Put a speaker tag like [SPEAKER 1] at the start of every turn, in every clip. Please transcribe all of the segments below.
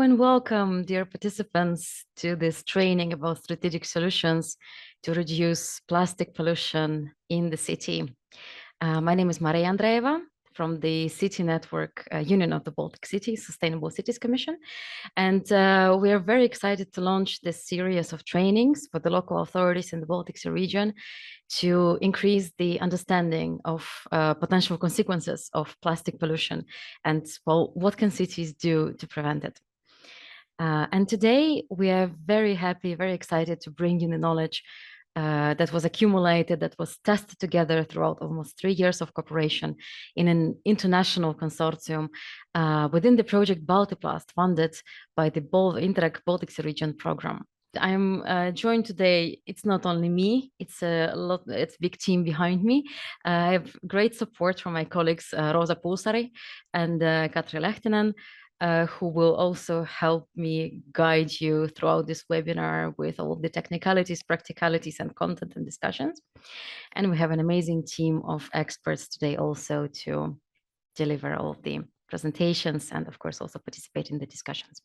[SPEAKER 1] and welcome, dear participants, to this training about strategic solutions to reduce plastic pollution in the city. My name is Maria Andreeva from the City Network Union of the Baltic Cities, Sustainable Cities Commission. And we are very excited to launch this series of trainings for the local authorities in the Baltic Sea region to increase the understanding of potential consequences of plastic pollution and, well, what can cities do to prevent it. And today we are very happy, very excited to bring you the knowledge that was accumulated, that was tested together throughout almost 3 years of cooperation in an international consortium within the project BALTIPLAST, funded by the Interreg Baltic Sea Region program. I'm joined today. It's not only me; it's a big team behind me. I have great support from my colleagues Rosa Puusari and Katri Lehtinen, who will also help me guide you throughout this webinar with all the technicalities, practicalities, and content and discussions. And we have an amazing team of experts today also to deliver all of the presentations and, of course, also participate in the discussions.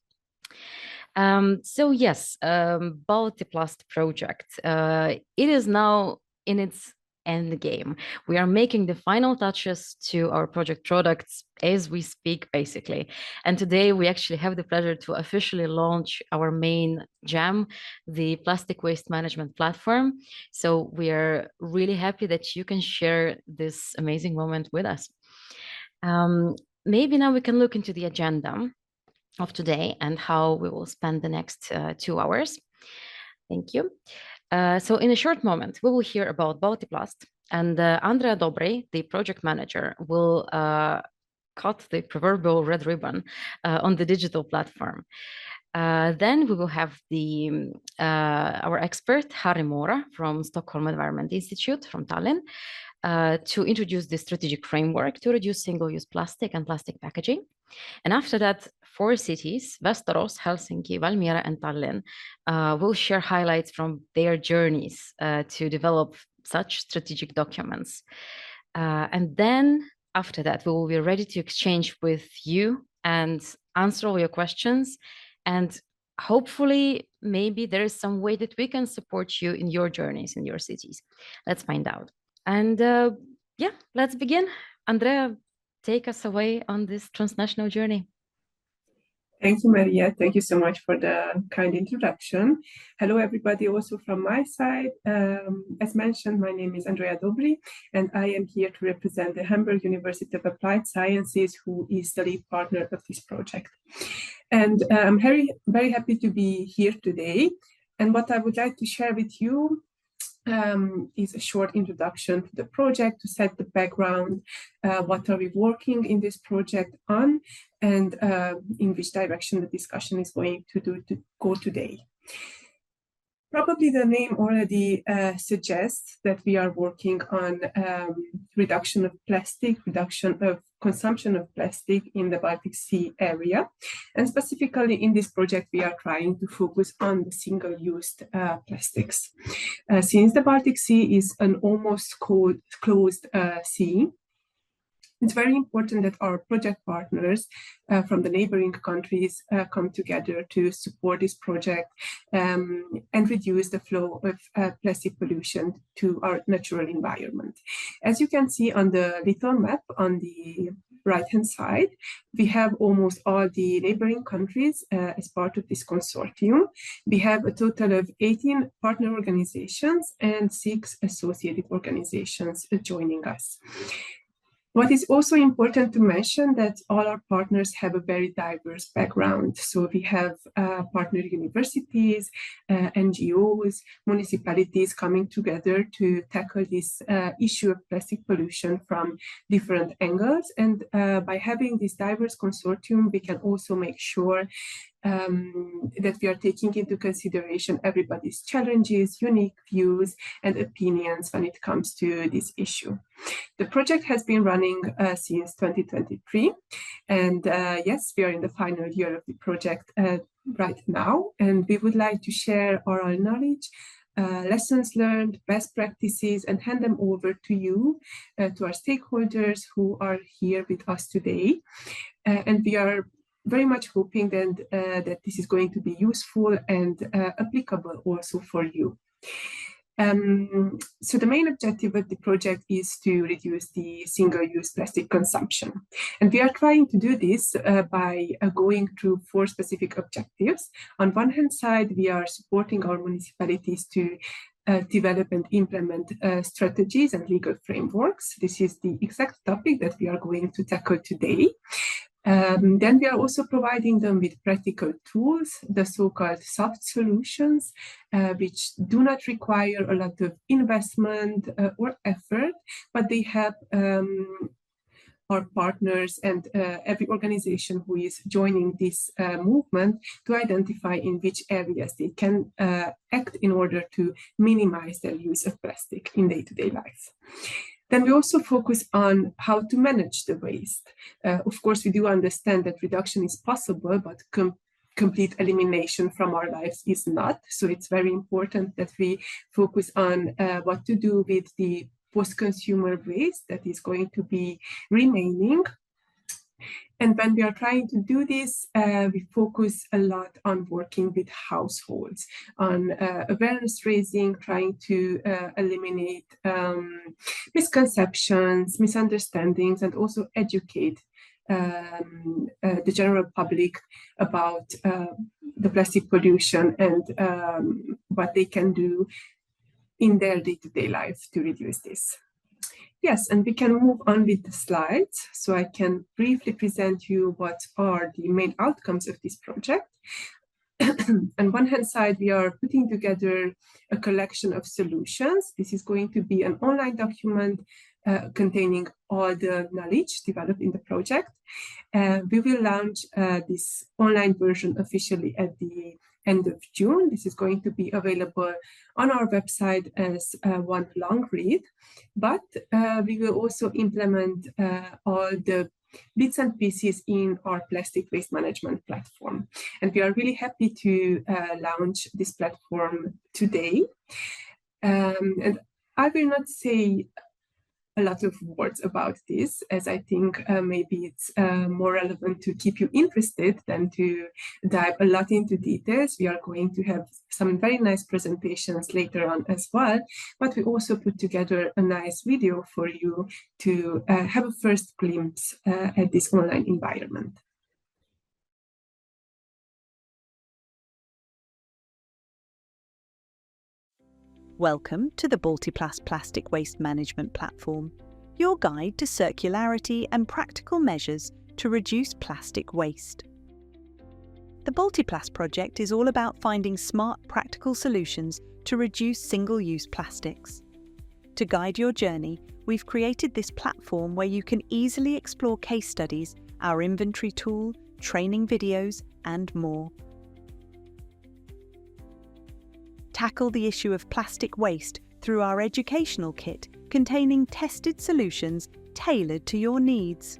[SPEAKER 1] So yes, BALTIPLAST project. It is now in its end game. We are making the final touches to our project products as we speak, basically. And today we actually have the pleasure to officially launch our main gem, the plastic waste management platform. So we are really happy that you can share this amazing moment with us. Maybe now we can look into the agenda of today and how we will spend the next 2 hours. Thank you. So in a short moment, we will hear about BALTIPLAST, and Andrea Dobry, the project manager, will cut the proverbial red ribbon on the digital platform. Then we will have our expert, Harry Mora from Stockholm Environment Institute from Tallinn, to introduce the strategic framework to reduce single-use plastic and plastic packaging. And after that, 4 cities, Västerås, Helsinki, Valmiera and Tallinn, will share highlights from their journeys to develop such strategic documents. And then after that, we will be ready to exchange with you and answer all your questions. And hopefully, maybe there is some way that we can support you in your journeys in your cities. Let's find out. And yeah, let's begin. Andrea, take us away on this transnational journey.
[SPEAKER 2] Thank you, Maria. Thank you so much for the kind introduction. Hello, everybody, also from my side. As mentioned, my name is Andrea Dobry, and I am here to represent the Hamburg University of Applied Sciences, who is the lead partner of this project. And I'm very happy to be here today. And what I would like to share with you is a short introduction to the project, to set the background, what are we working in this project on, and in which direction the discussion is going to go today. Probably the name already suggests that we are working on reduction of plastic, reduction of consumption of plastic in the Baltic Sea area. And specifically in this project, we are trying to focus on the single-use plastics. Since the Baltic Sea is an almost closed sea, it's very important that our project partners from the neighboring countries come together to support this project and reduce the flow of plastic pollution to our natural environment. As you can see on the little map on the right-hand side, we have almost all the neighboring countries as part of this consortium. We have a total of 18 partner organizations and 6 associated organizations joining us. What is also important to mention that all our partners have a very diverse background. So we have partner universities, NGOs, municipalities coming together to tackle this issue of plastic pollution from different angles. And by having this diverse consortium, we can also make sure that we are taking into consideration everybody's challenges, unique views, and opinions when it comes to this issue. The project has been running since 2023, and yes, we are in the final year of the project right now, and we would like to share our knowledge, lessons learned, best practices, and hand them over to you, to our stakeholders who are here with us today. And we are very much hoping that this is going to be useful and applicable also for you. So the main objective of the project is to reduce the single-use plastic consumption. And we are trying to do this by going through 4 specific objectives. On one hand side, we are supporting our municipalities to develop and implement strategies and legal frameworks. This is the exact topic that we are going to tackle today. Then we are also providing them with practical tools, the so-called soft solutions, which do not require a lot of investment or effort, but they help our partners and every organization who is joining this movement to identify in which areas they can act in order to minimize their use of plastic in day-to-day life. Then we also focus on how to manage the waste. Of course, we do understand that reduction is possible, but complete elimination from our lives is not. So it's very important that we focus on what to do with the post-consumer waste that is going to be remaining. And when we are trying to do this, we focus a lot on working with households, on awareness raising, trying to eliminate misconceptions, misunderstandings, and also educate the general public about the plastic pollution and what they can do in their day-to-day life to reduce this. Yes, and we can move on with the slides. So I can briefly present you what are the main outcomes of this project. On one hand side, we are putting together a collection of solutions. This is going to be an online document containing all the knowledge developed in the project. We will launch this online version officially at the end of June. This is going to be available on our website as one long read, but we will also implement all the bits and pieces in our plastic waste management platform. And we are really happy to launch this platform today. And I will not say a lot of words about this, as I think maybe it's more relevant to keep you interested than to dive a lot into details. We are going to have some very nice presentations later on as well, but we also put together a nice video for you to have a first glimpse at this online environment.
[SPEAKER 3] Welcome to the BALTIPLAST Plastic Waste Management Platform, your guide to circularity and practical measures to reduce plastic waste. The BALTIPLAST project is all about finding smart, practical solutions to reduce single-use plastics. To guide your journey, we've created this platform where you can easily explore case studies, our inventory tool, training videos, and more. Tackle the issue of plastic waste through our educational kit containing tested solutions tailored to your needs.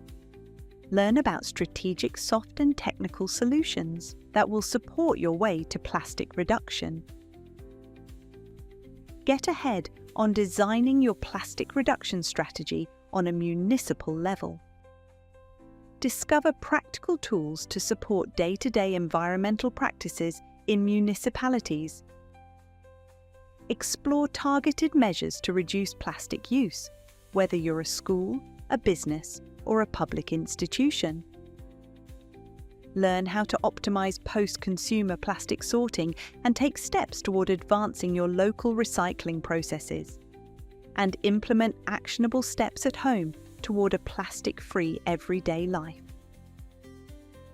[SPEAKER 3] Learn about strategic soft and technical solutions that will support your way to plastic reduction. Get ahead on designing your plastic reduction strategy on a municipal level. Discover practical tools to support day-to-day environmental practices in municipalities. Explore targeted measures to reduce plastic use, whether you're a school, a business, or a public institution. Learn how to optimize post-consumer plastic sorting and take steps toward advancing your local recycling processes. And implement actionable steps at home toward a plastic-free everyday life.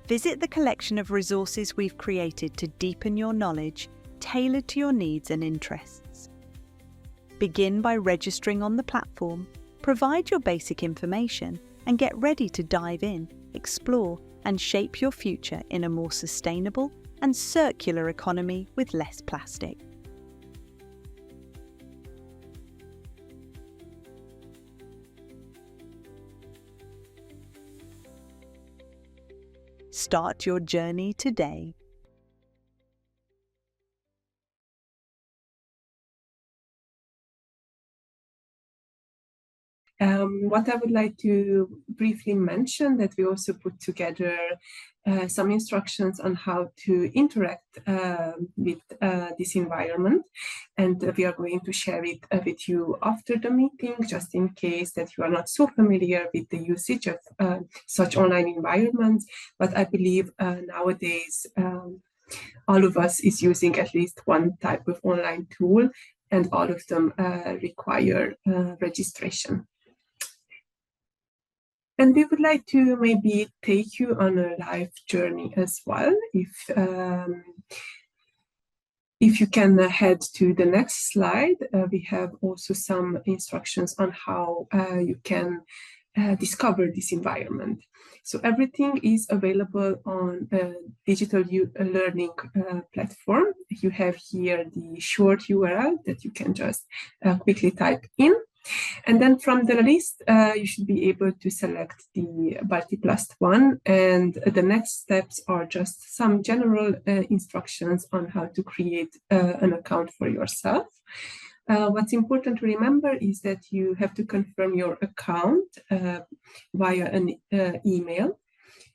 [SPEAKER 3] Visit the collection of resources we've created to deepen your knowledge, tailored to your needs and interests. Begin by registering on the platform, provide your basic information, and get ready to dive in, explore, and shape your future in a more sustainable and circular economy with less plastic. Start your journey today.
[SPEAKER 2] What I would like to briefly mention that we also put together some instructions on how to interact with this environment, and we are going to share it with you after the meeting, just in case that you are not so familiar with the usage of such online environments. But I believe nowadays all of us is using at least one type of online tool, and all of them require registration. And we would like to maybe take you on a live journey as well. If you can head to the next slide, we have also some instructions on how you can discover this environment. So everything is available on a digital learning platform. You have here the short URL that you can just quickly type in. And then from the list, you should be able to select the BALTIPLAST one. And the next steps are just some general instructions on how to create an account for yourself. What's important to remember is that you have to confirm your account via an email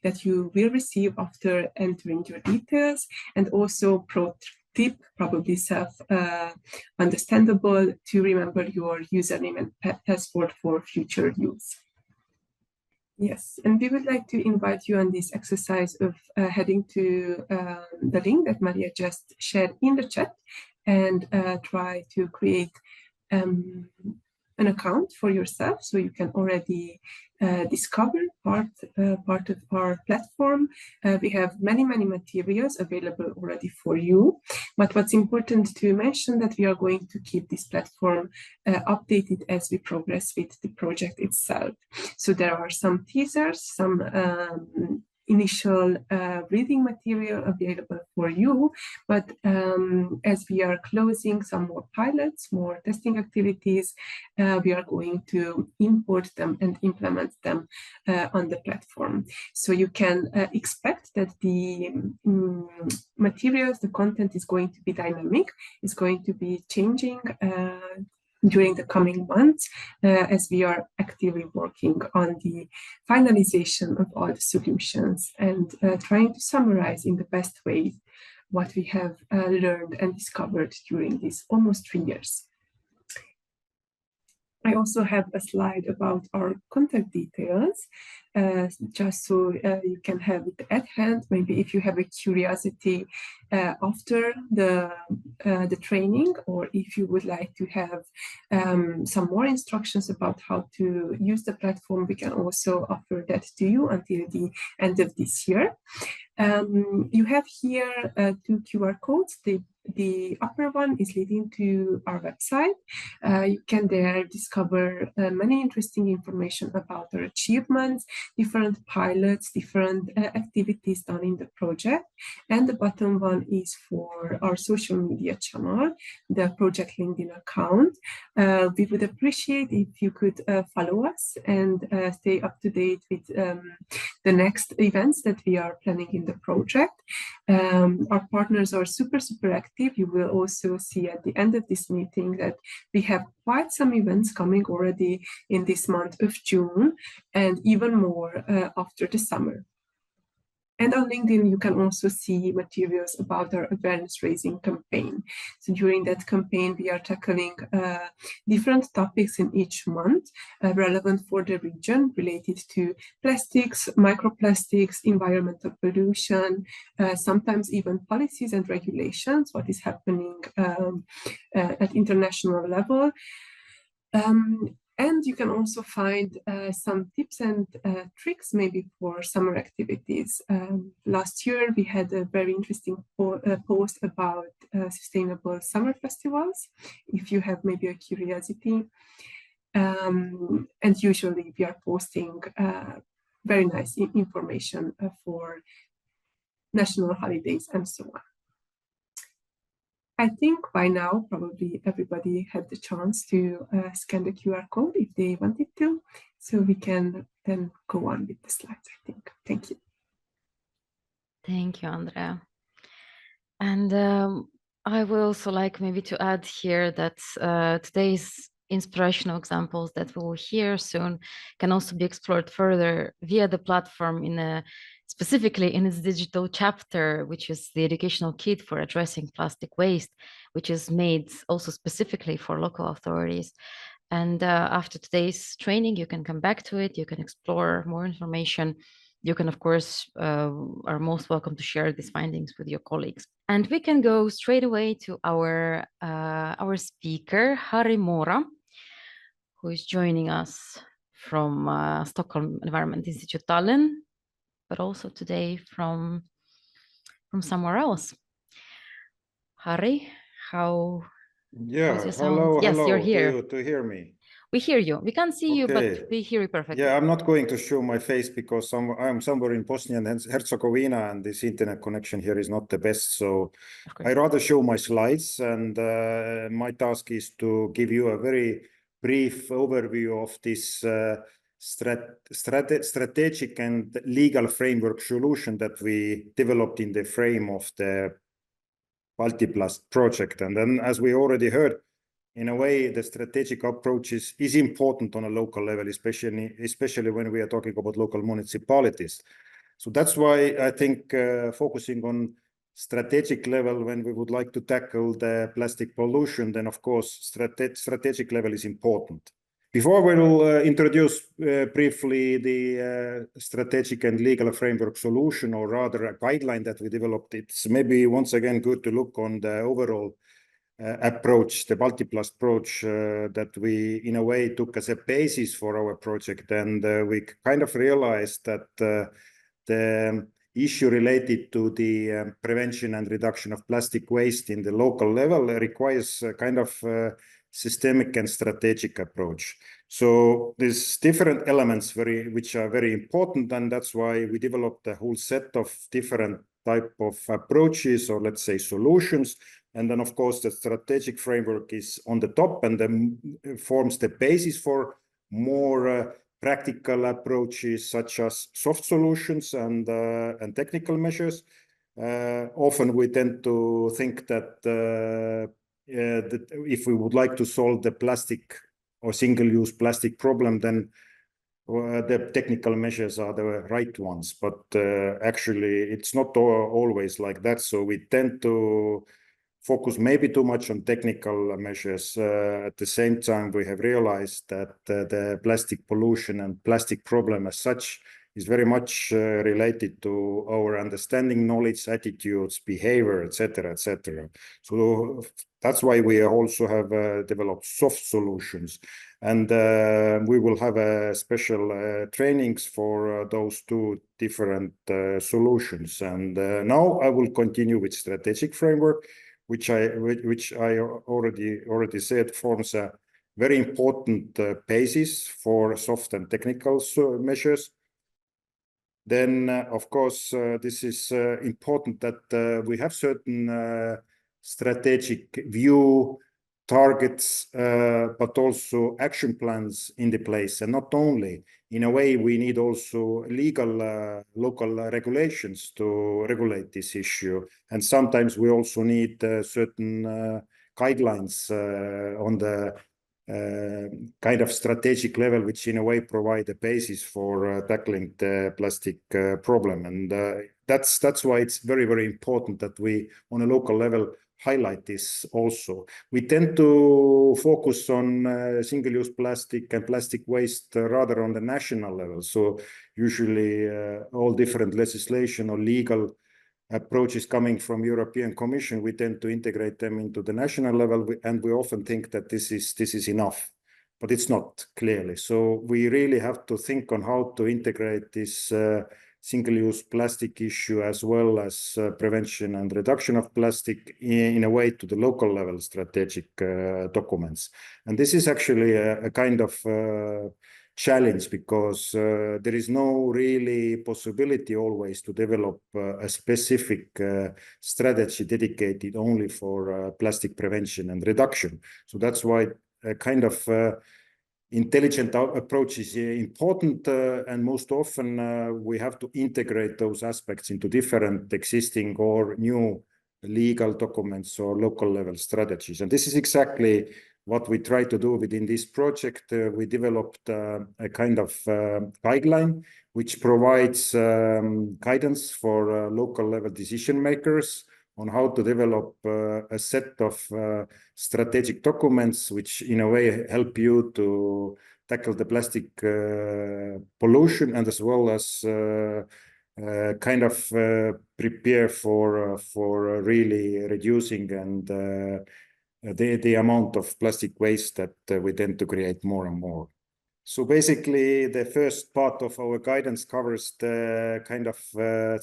[SPEAKER 2] that you will receive after entering your details, and also pro tip, probably self-understandable, to remember your username and password for future use. Yes, and we would like to invite you on this exercise of heading to the link that Maria just shared in the chat, and try to create an account for yourself, so you can already discover part of our platform. We have many materials available already for you, but what's important to mention that we are going to keep this platform updated as we progress with the project itself. So there are some teasers, some initial reading material available for you, but as we are closing some more pilots, more testing activities, we are going to import them and implement them on the platform. So you can expect that the materials, the content is going to be dynamic, it's going to be changing during the coming months, as we are actively working on the finalization of all the solutions and trying to summarize in the best way what we have learned and discovered during these almost 3 years. I also have a slide about our contact details, just so you can have it at hand. Maybe if you have a curiosity after the training, or if you would like to have some more instructions about how to use the platform, we can also offer that to you until the end of this year. You have here 2 QR codes. The upper one is leading to our website. You can there discover many interesting information about our achievements, different pilots, different activities done in the project. And the bottom one is for our social media channel, the project LinkedIn account. We would appreciate if you could follow us and stay up to date with the next events that we are planning in the project. Our partners are super active. You will also see at the end of this meeting that we have quite some events coming already in this month of June, and even more after the summer. And on LinkedIn, you can also see materials about our awareness raising campaign. So during that campaign, we are tackling different topics in each month relevant for the region, related to plastics, microplastics, environmental pollution, sometimes even policies and regulations, what is happening at international level. And you can also find some tips and tricks maybe for summer activities. Last year, we had a very interesting post about sustainable summer festivals, if you have maybe a curiosity. And usually we are posting very nice information for national holidays and so on. I think by now, probably everybody had the chance to scan the QR code if they wanted to. So we can then go on with the slides, I think. Thank you.
[SPEAKER 1] Thank you, Andrea. And I would also like maybe to add here that today's inspirational examples that we will hear soon can also be explored further via the platform specifically in its digital chapter, which is the educational kit for addressing plastic waste, which is made also specifically for local authorities. And after today's training, you can come back to it, you can explore more information. You can, of course, are most welcome to share these findings with your colleagues. And we can go straight away to our speaker, Harri Moora, who is joining us from Stockholm Environment Institute Tallinn, but also today from somewhere else. Harri, how?
[SPEAKER 4] Yeah, hello,
[SPEAKER 1] yes,
[SPEAKER 4] hello.
[SPEAKER 1] you're here.
[SPEAKER 4] Do you hear me?
[SPEAKER 1] We hear you. We can't see you, but we hear you perfectly.
[SPEAKER 4] Yeah, I'm not going to show my face because I'm somewhere in Bosnia and Herzegovina, and this internet connection here is not the best. So I rather show my slides, and my task is to give you a very brief overview of this strategic and legal framework solution that we developed in the frame of the BALTIPLAST project. And then, as we already heard, in a way, the strategic approach is important on a local level, especially when we are talking about local municipalities. So that's why I think focusing on strategic level, when we would like to tackle the plastic pollution, then of course strategic level is important. Before we will introduce briefly the strategic and legal framework solution, or rather a guideline that we developed, it's maybe once again good to look on the overall approach, the BALTIPLAST approach that we in a way took as a basis for our project. And we kind of realized that the issue related to the prevention and reduction of plastic waste in the local level requires a kind of systemic and strategic approach. So there's different elements which are very important, and that's why we developed a whole set of different type of approaches, or let's say solutions. And then, of course, the strategic framework is on the top and then forms the basis for more practical approaches, such as soft solutions and technical measures. Often we tend to think that if we would like to solve the plastic or single-use plastic problem, then the technical measures are the right ones. But actually, it's not always like that. So we tend to focus maybe too much on technical measures. At the same time, we have realized that the plastic pollution and plastic problem as such is very much related to our understanding, knowledge, attitudes, behavior, etc., etc. So that's why we also have developed soft solutions, and we will have special trainings for those two different solutions. And now I will continue with strategic framework, which I already said forms a very important basis for soft and technical measures. Then, of course, this is important that we have certain strategic view, targets, but also action plans in the place. And not only, in a way, we need also legal local regulations to regulate this issue. And sometimes we also need certain guidelines on the kind of strategic level, which in a way provide a basis for tackling the plastic problem. And that's why it's very, very important that we, on a local level, highlight this also. We tend to focus on single-use plastic and plastic waste rather on the national level. So usually all different legislation or legal approaches coming from European Commission, we tend to integrate them into the national level, and we often think that this is enough, but it's not, clearly. So we really have to think on how to integrate this single-use plastic issue as well as prevention and reduction of plastic in a way to the local level strategic documents. And this is actually a kind of challenge, because there is no really possibility always to develop a specific strategy dedicated only for plastic prevention and reduction. So that's why a kind of intelligent approach is important, and most often we have to integrate those aspects into different existing or new legal documents or local level strategies. And this is exactly what we try to do within this project, we developed a kind of guideline which provides guidance for local level decision makers on how to develop a set of strategic documents which in a way help you to tackle the plastic pollution, and as well as kind of prepare for really reducing and the amount of plastic waste that we tend to create more and more. So basically, the first part of our guidance covers the kind of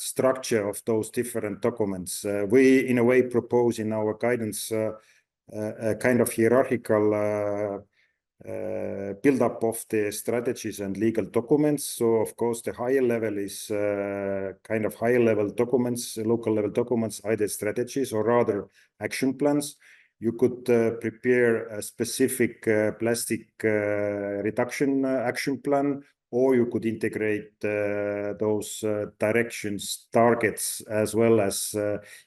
[SPEAKER 4] structure of those different documents. We, in a way, propose in our guidance a kind of hierarchical build-up of the strategies and legal documents. So, of course, the higher level is kind of higher level documents, local level documents, either strategies or rather action plans. You could prepare a specific plastic reduction action plan, or you could integrate those directions, targets, as well as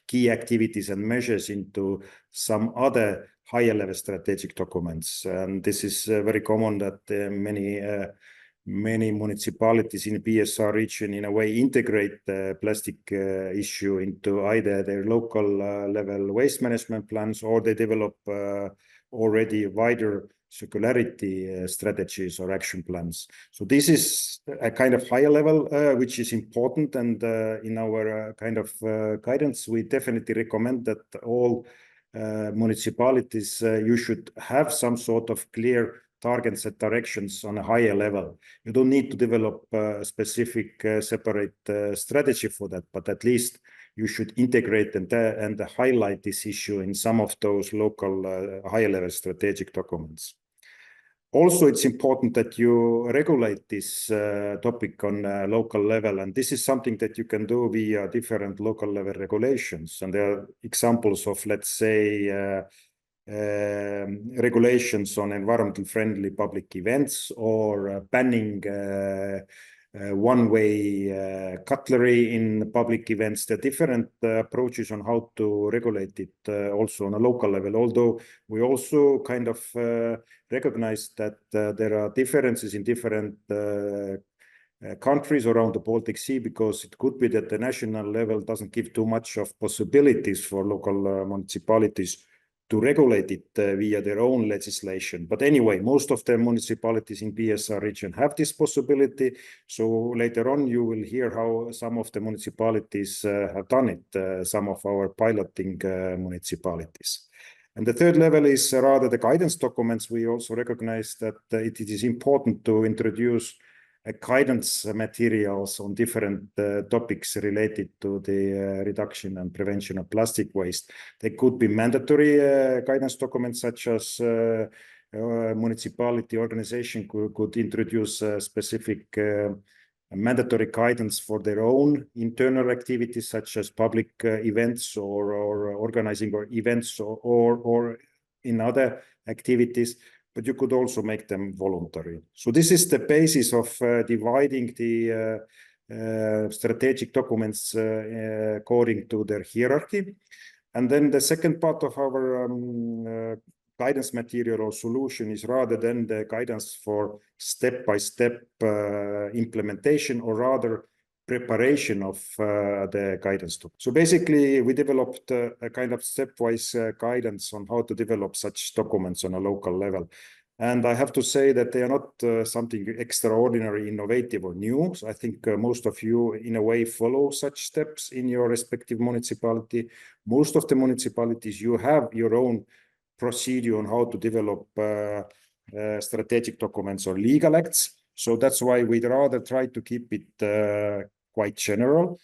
[SPEAKER 4] key activities and measures into some other higher level strategic documents. And this is very common that many municipalities in the BSR region in a way integrate the plastic issue into either their local level waste management plans, or they develop already wider circularity strategies or action plans. So this is a kind of higher level which is important, and in our kind of guidance we definitely recommend that all municipalities you should have some sort of clear targets and directions on a higher level. You don't need to develop a specific separate strategy for that, but at least you should integrate and highlight this issue in some of those local higher level strategic documents. Also, it's important that you regulate this topic on a local level, and this is something that you can do via different local level regulations. And there are examples of, let's say, regulations on environmental friendly public events, or banning one-way cutlery in public events. There are different approaches on how to regulate it also on a local level, although we also kind of recognize that there are differences in different countries around the Baltic Sea, because it could be that the national level doesn't give too much of possibilities for local municipalities to regulate it via their own legislation. But anyway, most of the municipalities in BSR region have this possibility. So later on, you will hear how some of the municipalities have done it, some of our piloting municipalities. And the third level is rather the guidance documents. We also recognize that it is important to introduce guidance materials on different topics related to the reduction and prevention of plastic waste. They could be mandatory guidance documents, such as municipality organization could introduce specific mandatory guidance for their own internal activities, such as public events or organizing or events or in other activities. But you could also make them voluntary. So this is the basis of dividing the strategic documents according to their hierarchy. And then the second part of our guidance material or solution is rather than the guidance for step-by-step implementation, or rather preparation of the guidance. So basically, we developed a kind of stepwise guidance on how to develop such documents on a local level. And I have to say that they are not something extraordinary, innovative, or new. So I think most of you, in a way, follow such steps in your respective municipality. Most of the municipalities, you have your own procedure on how to develop strategic documents or legal acts. So that's why we'd rather try to keep it quite general.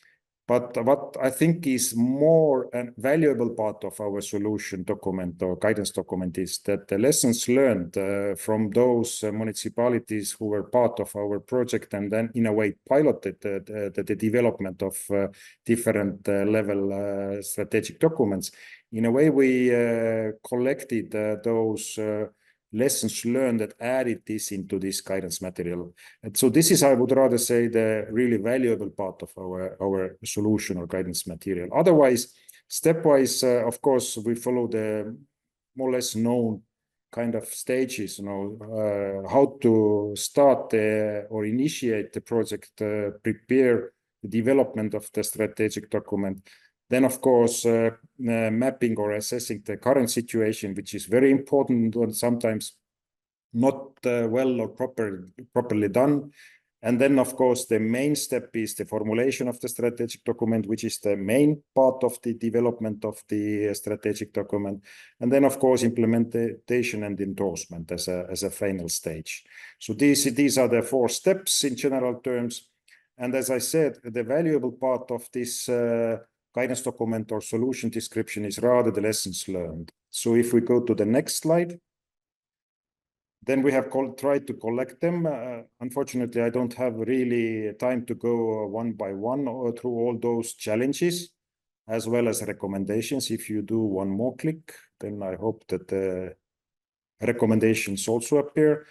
[SPEAKER 4] But what I think is more a valuable part of our solution document or guidance document is that the lessons learned from those municipalities who were part of our project and then in a way piloted the development of different level strategic documents. In a way, we collected those lessons learned that added this into this guidance material. And so this is, I would rather say, the really valuable part of our solution or guidance material. Otherwise, stepwise, of course, we follow the more or less known kind of stages, how to start or initiate the project, prepare the development of the strategic document. Then, of course, mapping or assessing the current situation, which is very important and sometimes not well or properly done. And then, of course, the main step is the formulation of the strategic document, which is the main part of the development of the strategic document. And then, of course, implementation and endorsement as a final stage. So these are the 4 steps in general terms. And as I said, the valuable part of this guidance document or solution description is rather the lessons learned. So if we go to the next slide, then we have tried to collect them. Unfortunately, I don't have really time to go one by one or through all those challenges, as well as recommendations. If you do one more click, then I hope that the recommendations also appear.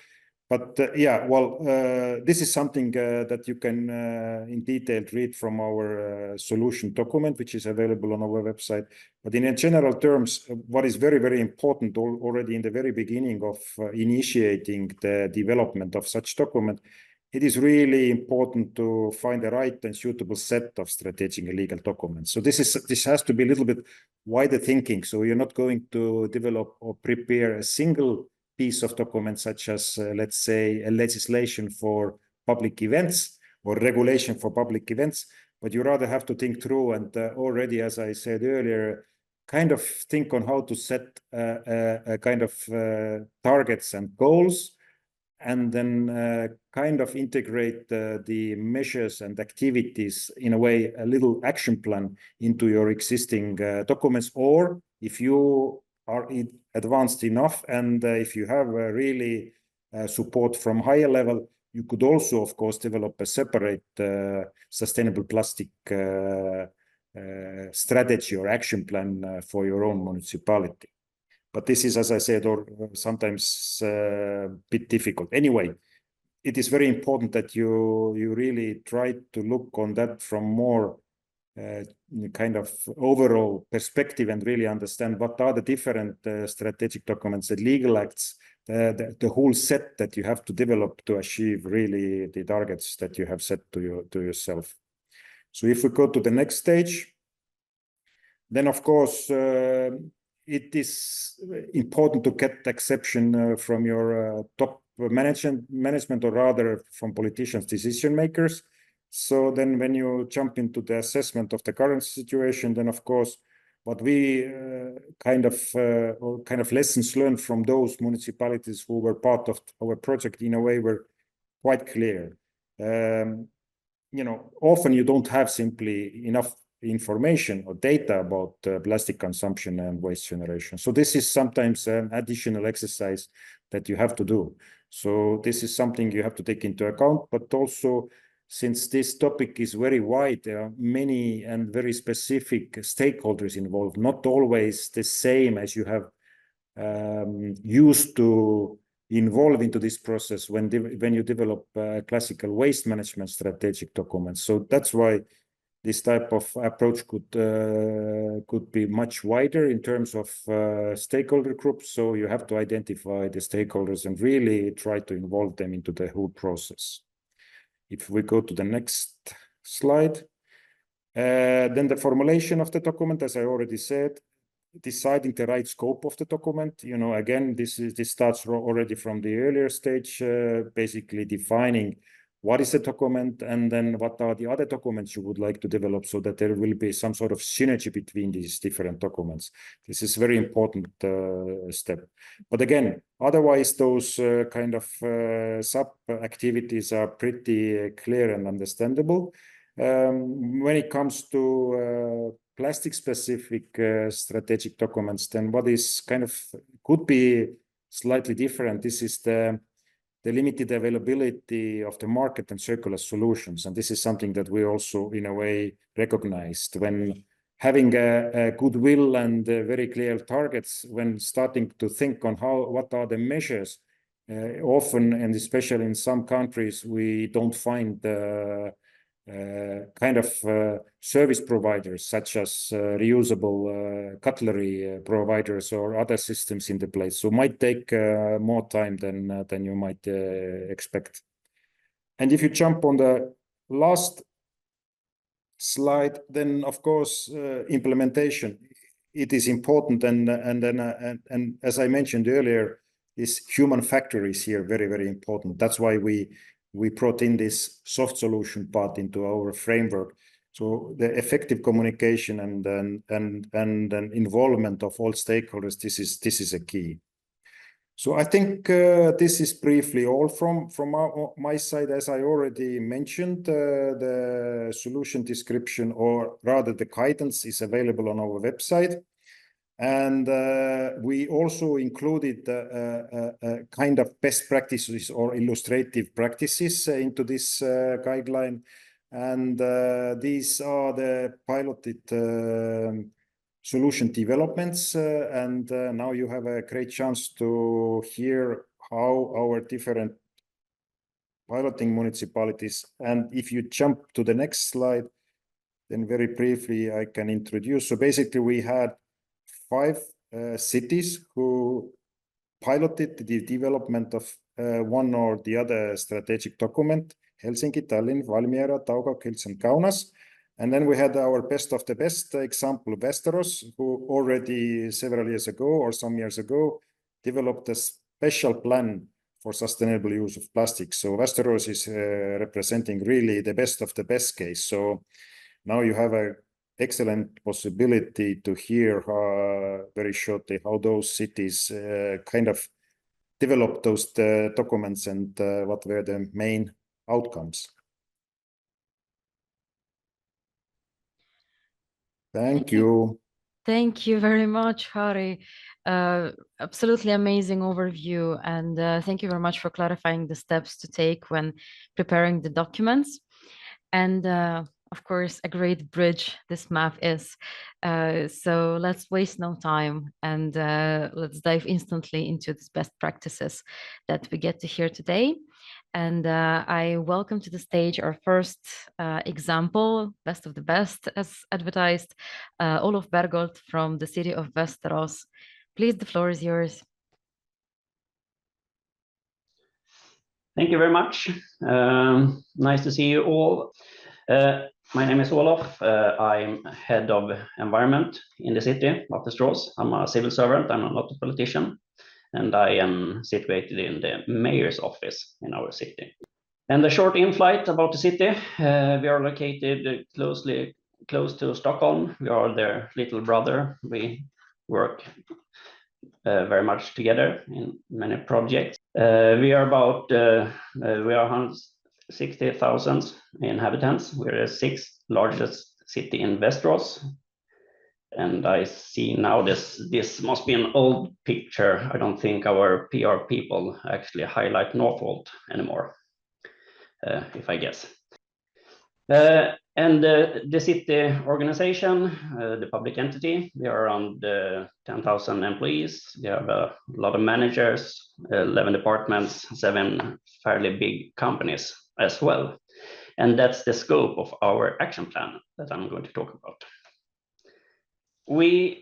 [SPEAKER 4] But this is something that you can in detail read from our solution document, which is available on our website. But in general terms, what is very, very important already in the very beginning of initiating the development of such document, it is really important to find the right and suitable set of strategic and legal documents. So this has to be a little bit wider thinking. So you're not going to develop or prepare a single piece of documents such as, let's say, a legislation for public events or regulation for public events, but you rather have to think through and already, as I said earlier, kind of think on how to set a kind of targets and goals, and then kind of integrate the measures and activities in a way, a little action plan into your existing documents. Or if you are advanced enough and if you have really support from higher level, you could also, of course, develop a separate sustainable plastic strategy or action plan for your own municipality. But this is, as I said, or sometimes a bit difficult. Anyway, it is very important that you really try to look on that from more kind of overall perspective and really understand what are the different strategic documents and legal acts, the whole set that you have to develop to achieve really the targets that you have set to yourself. So if we go to the next stage, then of course it is important to get exception from your top management, or rather from politicians, decision makers. So then when you jump into the assessment of the current situation, then of course, what we kind of lessons learned from those municipalities who were part of our project in a way were quite clear. Often you don't have simply enough information or data about plastic consumption and waste generation. So this is sometimes an additional exercise that you have to do. So this is something you have to take into account, but also since this topic is very wide, there are many and very specific stakeholders involved, not always the same as you have used to involve into this process when you develop classical waste management strategic documents. So that's why this type of approach could be much wider in terms of stakeholder groups. So you have to identify the stakeholders and really try to involve them into the whole process. If we go to the next slide, then the formulation of the document, as I already said, deciding the right scope of the document. Again, this starts already from the earlier stage, basically defining what is the document and then what are the other documents you would like to develop so that there will be some sort of synergy between these different documents. This is a very important step. But again, otherwise, those kind of sub-activities are pretty clear and understandable. When it comes to plastic-specific strategic documents, then what is kind of could be slightly different. This is the limited availability of the market and circular solutions. And this is something that we also, in a way, recognized when having a goodwill and very clear targets, when starting to think on what are the measures. Often, and especially in some countries, we don't find kind of service providers, such as reusable cutlery providers or other systems in the place. So might take more time than you might expect. And if you jump on the last slide, then of course implementation, it is important, and as I mentioned earlier, this human factor is here very, very important. That's why we brought in this soft solution part into our framework. So the effective communication and involvement of all stakeholders, this is a key. So I think this is briefly all from my side. As I already mentioned, the solution description, or rather the guidance, is available on our website. And we also included kind of best practices or illustrative practices into this guideline. And these are the piloted solution developments. And now you have a great chance to hear how our different piloting municipalities. And if you jump to the next slide, then very briefly I can introduce. So basically we had 5 cities who piloted the development of one or the other strategic document: Helsinki, Tallinn, Valmiera, Taugavõlu, and Kaunas. And then we had our best of the best example, Västerås, who already several years ago or some years ago developed a special plan for sustainable use of plastic. So Västerås is representing really the best of the best case. So now you have an excellent possibility to hear very shortly how those cities kind of developed those documents and what were the main outcomes. Thank you.
[SPEAKER 1] Thank you very much, Harri. Absolutely amazing overview. And thank you very much for clarifying the steps to take when preparing the documents. And of course, a great bridge this map is. So let's waste no time and let's dive instantly into these best practices that we get to hear today. And I welcome to the stage our first example, best of the best, as advertised, Olof Bergolt from the city of Västerås. Please, the floor is yours.
[SPEAKER 5] Thank you very much. Nice to see you all. My name is Olof. I'm head of environment in the city of Västerås. I'm a civil servant. I'm not a politician. And I am situated in the mayor's office in our city. And a short in-flight about the city. We are located close to Stockholm. We are their little brother. We work very much together in many projects. We are 160,000 inhabitants. We're the 6th largest city in Västerås. And I see now this must be an old picture. I don't think our PR people actually highlight Northvolt anymore, if I guess. And the city organization, the public entity, we are around 10,000 employees. We have a lot of managers, 11 departments, 7 fairly big companies as well. And that's the scope of our action plan that I'm going to talk about. We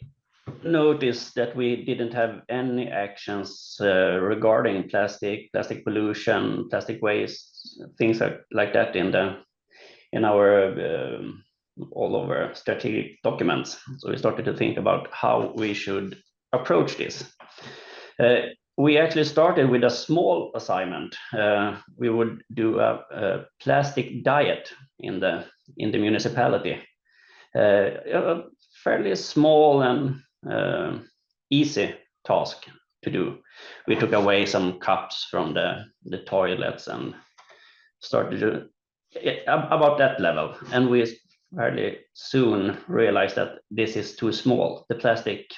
[SPEAKER 5] noticed that we didn't have any actions regarding plastic pollution, plastic waste, things like that in our all over strategic documents. So we started to think about how we should approach this. We actually started with a small assignment. We would do a plastic diet in the municipality. A fairly small and easy task to do. We took away some cups from the toilets and started to about that level, and we fairly soon realized that this is too small. The plastic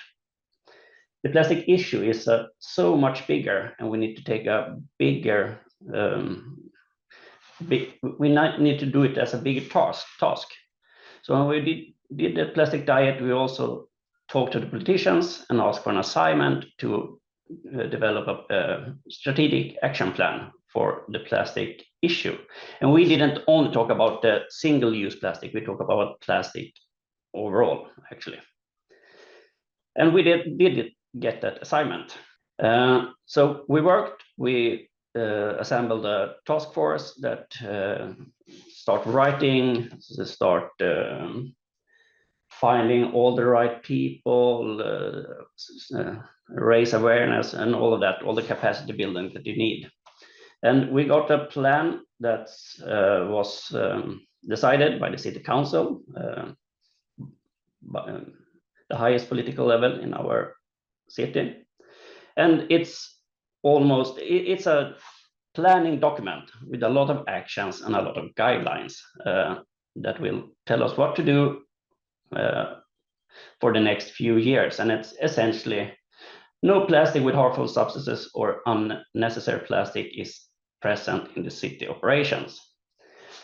[SPEAKER 5] issue is so much bigger, and we need to take a bigger we need to do it as a bigger task. So when we did the plastic diet, we also talked to the politicians and asked for an assignment to develop a strategic action plan for the plastic issue. And we didn't only talk about the single-use plastic, we talk about plastic overall, actually. And we did get that assignment. So we assembled a task force that start writing, start finding all the right people, raise awareness and all of that, all the capacity building that you need. And we got a plan that was decided by the city council, the highest political level in our city. And it's a planning document with a lot of actions and a lot of guidelines that will tell us what to do for the next few years. And it's essentially no plastic with harmful substances or unnecessary plastic is present in the city operations.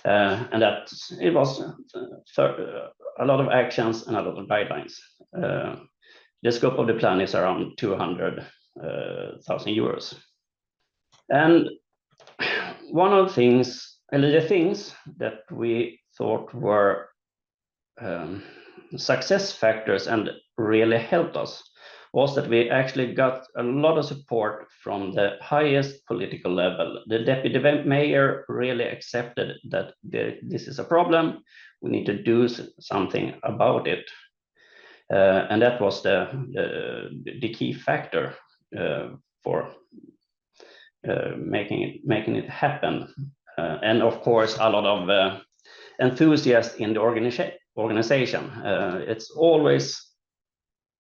[SPEAKER 5] And that it was a lot of actions and a lot of guidelines. The scope of the plan is around 200,000 euros. And one of the things that we thought were success factors and really helped us was that we actually got a lot of support from the highest political level. The deputy mayor really accepted that this is a problem, we need to do something about it. And that was the key factor for making it happen. And of course, a lot of enthusiasts in the organization. It's always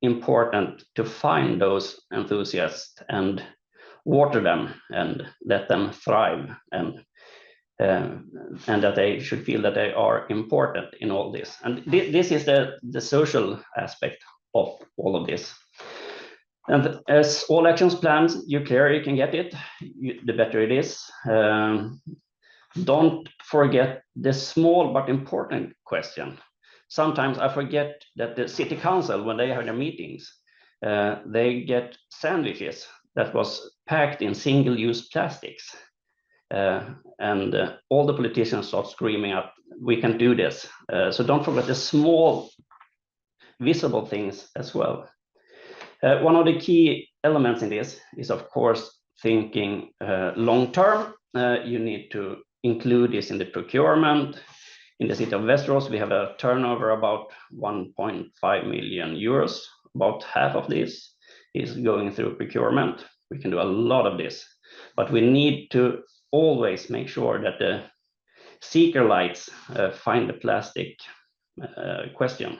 [SPEAKER 5] important to find those enthusiasts and water them and let them thrive, and that they should feel that they are important in all this. And this is the social aspect of all of this. And as all actions plans, you clearer you can get it, the better it is. Don't forget the small but important question. Sometimes I forget that the city council, when they have their meetings, they get sandwiches that was packed in single-use plastics. And all the politicians start screaming up, we can do this. So don't forget the small visible things as well. One of the key elements in this is, of course, thinking long-term. You need to include this in the procurement. In the city of Västerås, we have a turnover about 1.5 million euros. About half of this is going through procurement. We can do a lot of this, but we need to always make sure that the seeker lights find the plastic question.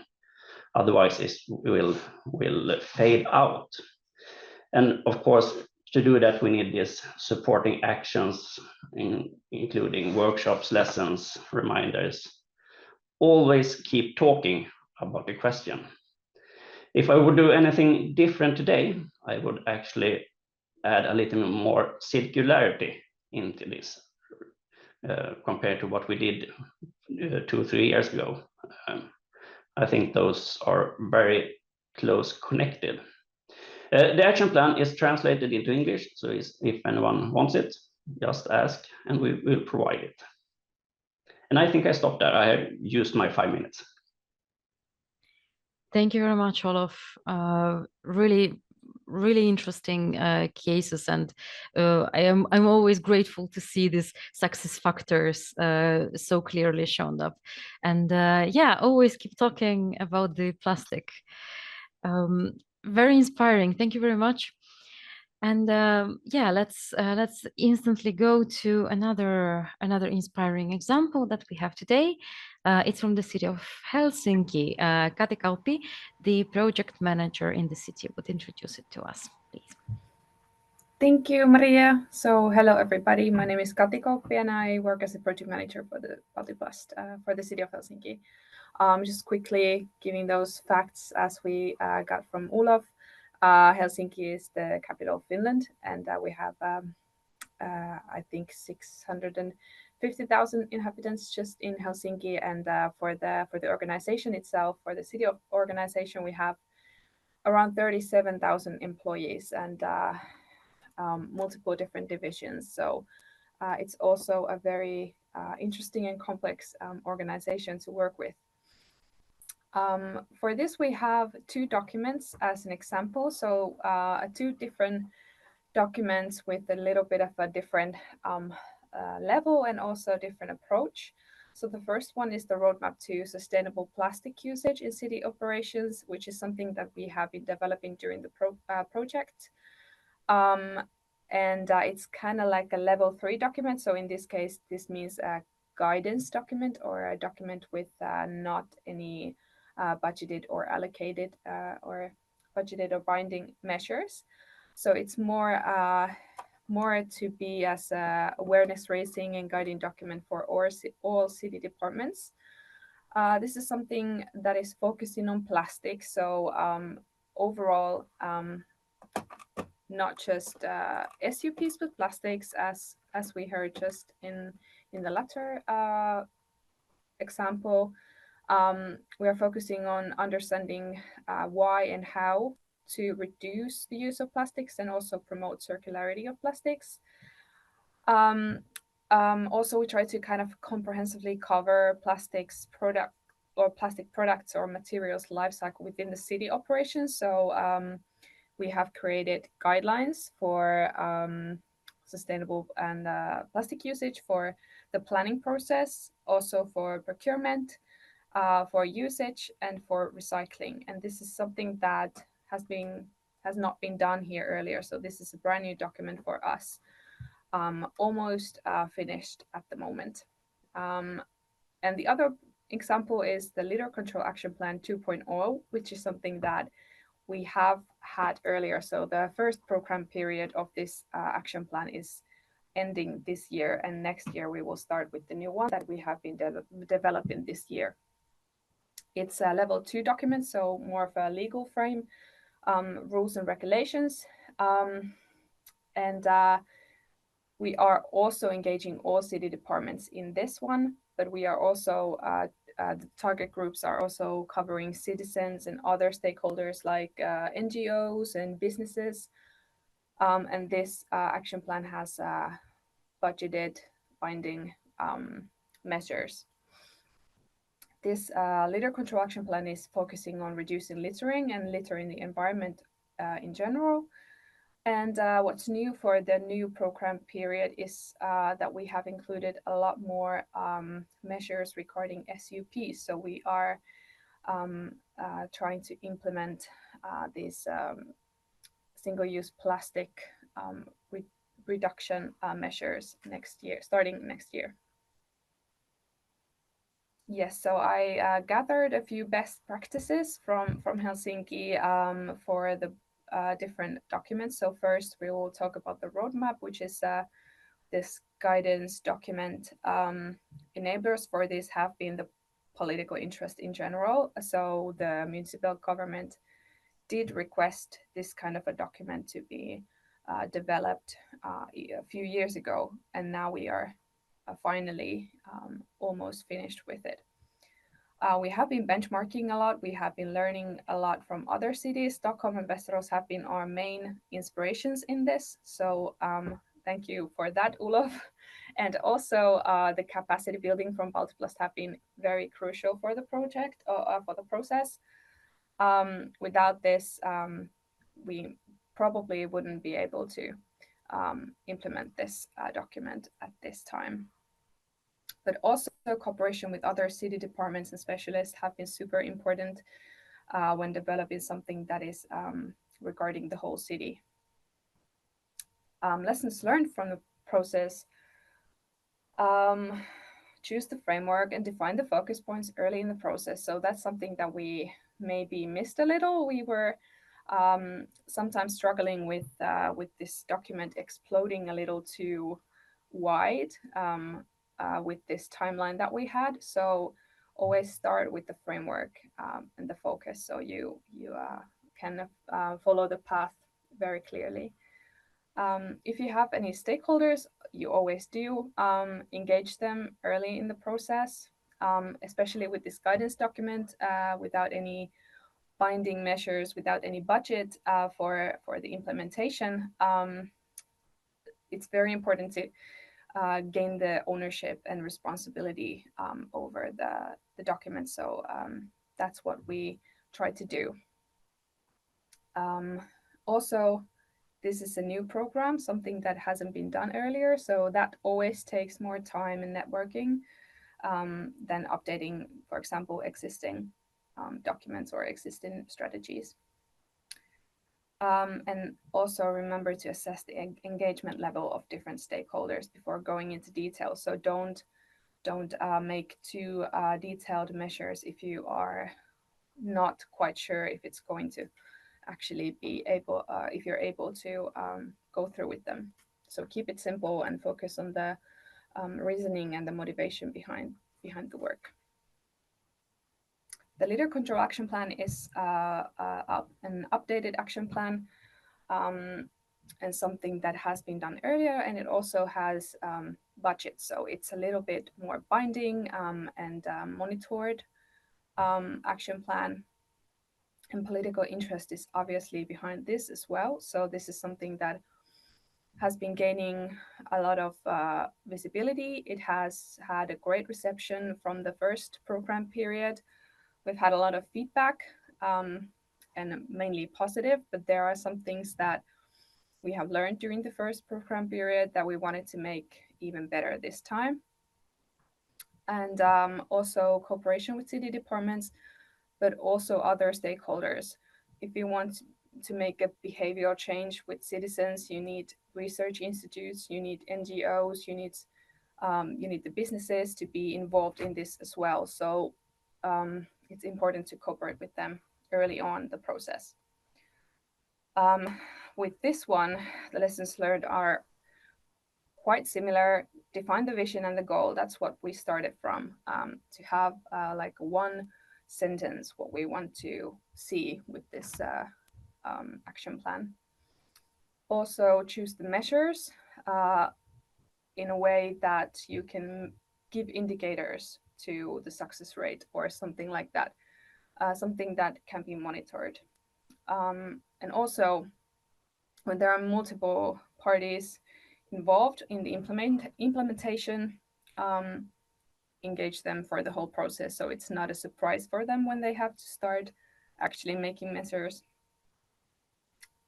[SPEAKER 5] Otherwise, it will fade out. And of course, to do that, we need these supporting actions, including workshops, lessons, reminders. Always keep talking about the question. If I would do anything different today, I would actually add a little more circularity into this compared to what we did 2 or 3 years ago. I think those are very close connected. The action plan is translated into English, so if anyone wants it, just ask and we will provide it. And I think I stopped there. I have used my 5 minutes.
[SPEAKER 1] Thank you very much, Olof. Really interesting cases, and I'm always grateful to see these success factors so clearly shown up. And yeah, always keep talking about the plastic. Very inspiring. Thank you very much. And yeah, let's instantly go to another inspiring example that we have today. It's from the city of Helsinki. Kati Kauppi, the project manager in the city, would introduce it to us, please.
[SPEAKER 6] Thank you, Maria. So hello, everybody. My name is Kati Kauppi, and I work as a project manager for the BALTIPLAST for the city of Helsinki. Just quickly giving those facts as we got from Olof. Helsinki is the capital of Finland, and we have, I think, 650,000 inhabitants just in Helsinki. And for the organization itself, for the city of organization, we have around 37,000 employees and multiple different divisions. So it's also a very interesting and complex organization to work with. For this, we have two documents as an example. So two different documents with a little bit of a different level and also a different approach. So the first one is the roadmap to sustainable plastic usage in city operations, which is something that we have been developing during the project. And it's kind of like a level 3 document. So in this case, this means a guidance document or a document with not any budgeted or allocated or budgeted or binding measures. So it's more to be as a awareness raising and guiding document for all city departments. This is something that is focusing on plastic. So overall, not just SUPs with plastics, as we heard just in the latter example. We are focusing on understanding why and how to reduce the use of plastics and also promote circularity of plastics. Also, we try to kind of comprehensively cover plastic products or materials life cycle within the city operations. So we have created guidelines for sustainable and plastic usage for the planning process, also for procurement, for usage, and for recycling. And this is something that has not been done here earlier. So this is a brand new document for us, almost finished at the moment. And the other example is the Litter Control Action Plan 2.0, which is something that we have had earlier. So the first program period of this action plan is ending this year, and next year we will start with the new one that we have been developing this year. It's a level 2 document, so more of a legal frame, rules and regulations. And we are also engaging all city departments in this one, but we are also the target groups are also covering citizens and other stakeholders like NGOs and businesses. And this action plan has budgeted binding measures. This litter control action plan is focusing on reducing littering and litter in the environment in general. And what's new for the new program period is that we have included a lot more measures regarding SUPs. So we are trying to implement these single-use plastic reduction measures next year, starting next year. Yes, so I gathered a few best practices from Helsinki for the different documents. So first we will talk about the roadmap, which is this guidance document. Enablers for this have been the political interest in general. So the municipal government did request this kind of a document to be developed a few years ago, and now we are finally almost finished with it. We have been benchmarking a lot. We have been learning a lot from other cities. Stockholm and Västerås have been our main inspirations in this. So thank you for that, Olof. And also the capacity building from BALTIPLAST have been very crucial for the project, for the process. Without this, we probably wouldn't be able to implement this document at this time. But also cooperation with other city departments and specialists have been super important when developing something that is regarding the whole city. Lessons learned from the process. Choose the framework and define the focus points early in the process. So that's something that we maybe missed a little. We were sometimes struggling with this document exploding a little too wide with this timeline that we had. So always start with the framework and the focus, so you can follow the path very clearly. If you have any stakeholders, you always do engage them early in the process, especially with this guidance document, without any binding measures, without any budget for the implementation. It's very important to gain the ownership and responsibility over the document. So that's what we try to do. Also, this is a new program, something that hasn't been done earlier. So that always takes more time and networking than updating, for example, existing documents or existing strategies. And also remember to assess the engagement level of different stakeholders before going into detail. So don't make too detailed measures if you are not quite sure if it's going to actually be able, if you're able to go through with them. So keep it simple and focus on the reasoning and the motivation behind the work. The Leader Control Action Plan is an updated action plan and something that has been done earlier, and it also has budget. So it's a little bit more binding and monitored action plan. And political interest is obviously behind this as well. So this is something that has been gaining a lot of visibility. It has had a great reception from the first program period. We've had a lot of feedback and mainly positive, but there are some things that we have learned during the first program period that we wanted to make even better this time. And also cooperation with city departments, but also other stakeholders. If you want to make a behavioral change with citizens, you need research institutes, you need NGOs, you need the businesses to be involved in this as well. So it's important to cooperate with them early on the process. With this one, the lessons learned are quite similar. Define the vision and the goal. That's what we started from, to have like one sentence what we want to see with this action plan. Also choose the measures in a way that you can give indicators to the success rate or something like that, something that can be monitored. And also when there are multiple parties involved in the implementation, engage them for the whole process, so it's not a surprise for them when they have to start actually making measures.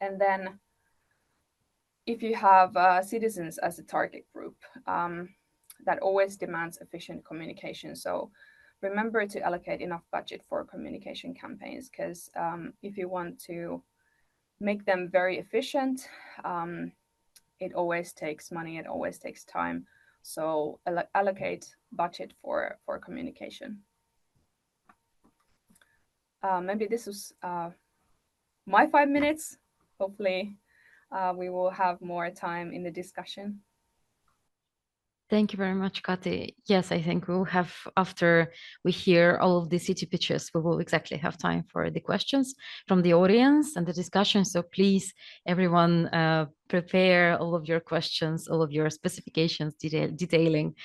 [SPEAKER 6] And then if you have citizens as a target group, that always demands efficient communication. So remember to allocate enough budget for communication campaigns, because if you want to make them very efficient, it always takes money, it always takes time. So allocate budget for communication. Maybe this was my 5 minutes. Hopefully we will have more time in the discussion.
[SPEAKER 1] Thank you very much, Kati. Yes, I think we'll have, after we hear all of the city pitches, we will exactly have time for the questions from the audience and the discussion. So please, everyone, prepare all of your questions, all of your specifications, detailing.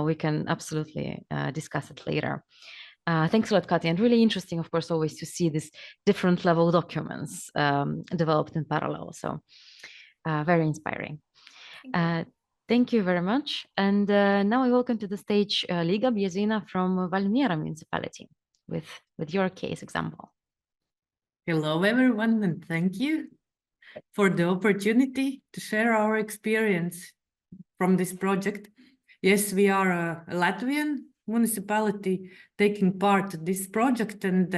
[SPEAKER 1] We can absolutely discuss it later. Thanks a lot, Kati. And really interesting, of course, always to see these different level documents developed in parallel. So very inspiring. Thank you very much. And now I welcome to the stage Liga Biezina from Valmiera municipality with your case example.
[SPEAKER 7] Hello, everyone, and thank you for the opportunity to share our experience from this project. Yes, we are a Latvian municipality taking part in this project, and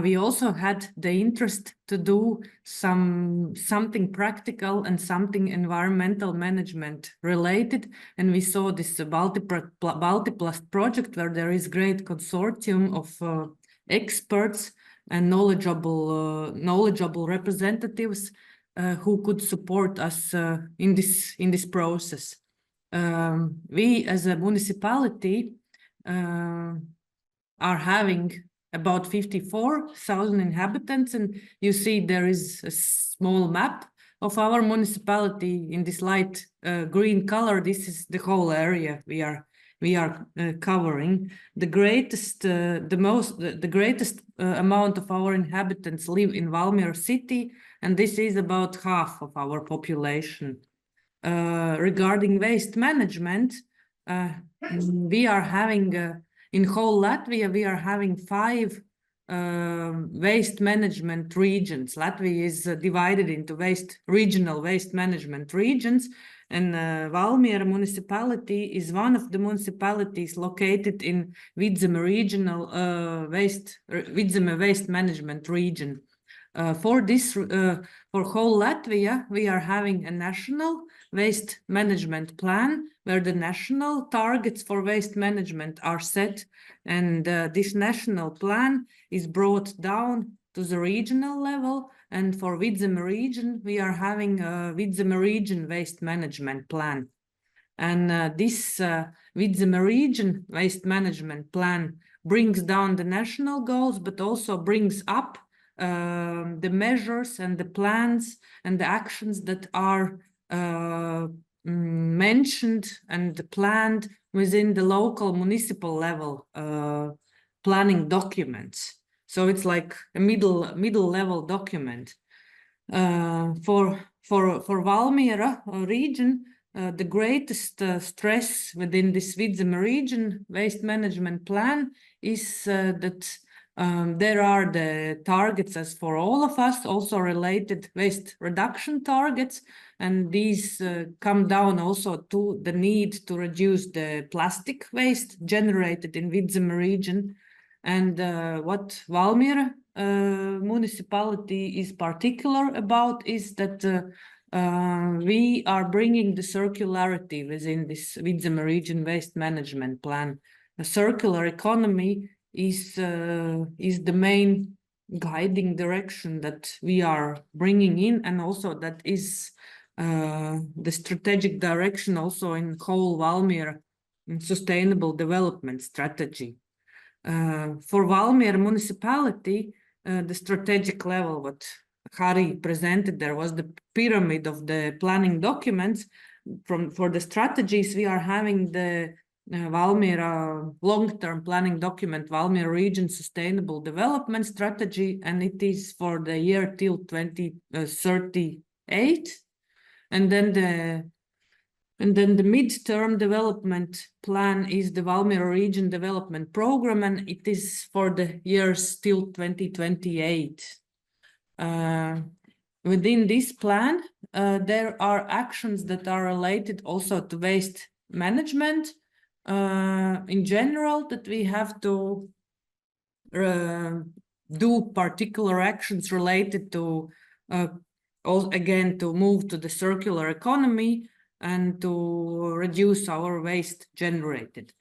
[SPEAKER 7] we also had the interest to do something practical and something environmental management related. And we saw this BALTIPLAST project where there is great consortium of experts and knowledgeable representatives who could support us in this process. We as a municipality are having about 54,000 inhabitants, and you see there is a small map of our municipality in this light green color. This is the whole area we are covering. The greatest amount of our inhabitants live in Valmiera city, and this is about half of our population. regarding waste management, we are having in whole Latvia, we are having 5 waste management regions. Latvia is divided into regional waste management regions, and Valmiera municipality is one of the municipalities located in Vidzeme regional Vidzeme waste management region. For whole Latvia, we are having a national waste management plan where the national targets for waste management are set, and this national plan is brought down to the regional level. And for Vidzeme region, we are having a Vidzeme region waste management plan. And this Vidzeme region waste management plan brings down the national goals, but also brings up the measures and the plans and the actions that are mentioned and planned within the local municipal level planning documents. So it's like a middle level document. For Valmiera region, the greatest stress within this Vidzeme region waste management plan is that there are the targets as for all of us, also related waste reduction targets, and these come down also to the need to reduce the plastic waste generated in Vidzeme region. And what Valmiera municipality is particular about is that we are bringing the circularity within this Vidzeme region waste management plan. The circular economy is the main guiding direction that we are bringing in, and also that is the strategic direction also in whole Valmiera sustainable development strategy. For Valmiera municipality, the strategic level, what Harry presented there, was the pyramid of the planning documents. For the strategies, we are having the Valmiera long-term planning document, Valmiera Region Sustainable Development Strategy, and it is for the year till 2038. And then the midterm development plan is the Valmiera Region Development Program, and it is for the years till 2028. Within this plan, there are actions that are related also to waste management in general, that we have to do particular actions related to, again, to move to the circular economy and to reduce our waste generated.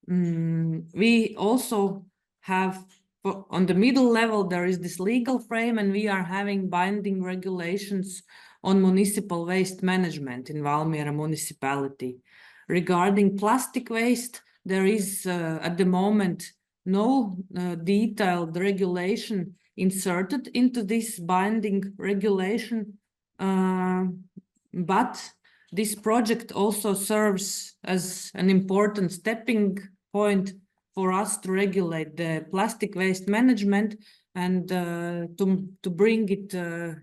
[SPEAKER 7] We also have, on the middle level, there is this legal frame, and we are having binding regulations on municipal waste management in Valmiera municipality. Regarding plastic waste, there is at the moment no detailed regulation inserted into this binding regulation, but this project also serves as an important stepping point for us to regulate the plastic waste management and to bring it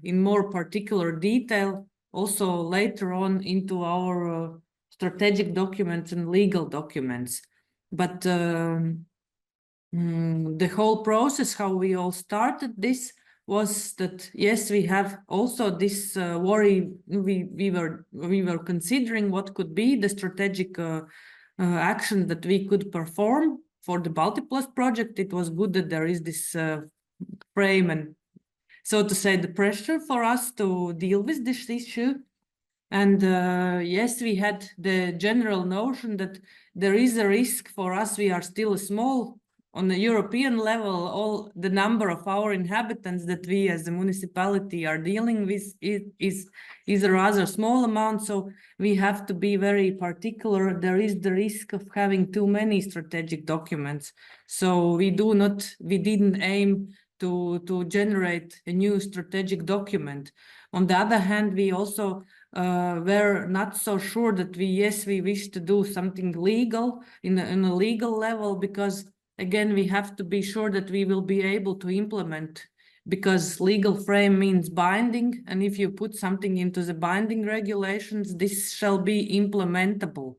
[SPEAKER 7] in more particular detail also later on into our strategic documents and legal documents. But the whole process, how we all started this, was that yes, we have also this worry. We were considering what could be the strategic action that we could perform for the BALTIPLAST project. It was good that there is this frame and, so to say, the pressure for us to deal with this issue. And yes, we had the general notion that there is a risk for us. We are still small on the European level. All the number of our inhabitants that we as a municipality are dealing with is a rather small amount. So we have to be very particular. There is the risk of having too many strategic documents. So we didn't aim to generate a new strategic document. On the other hand, we also were not so sure that we wish to do something legal in a legal level, because again, we have to be sure that we will be able to implement because legal frame means binding, and if you put something into the binding regulations, this shall be implementable.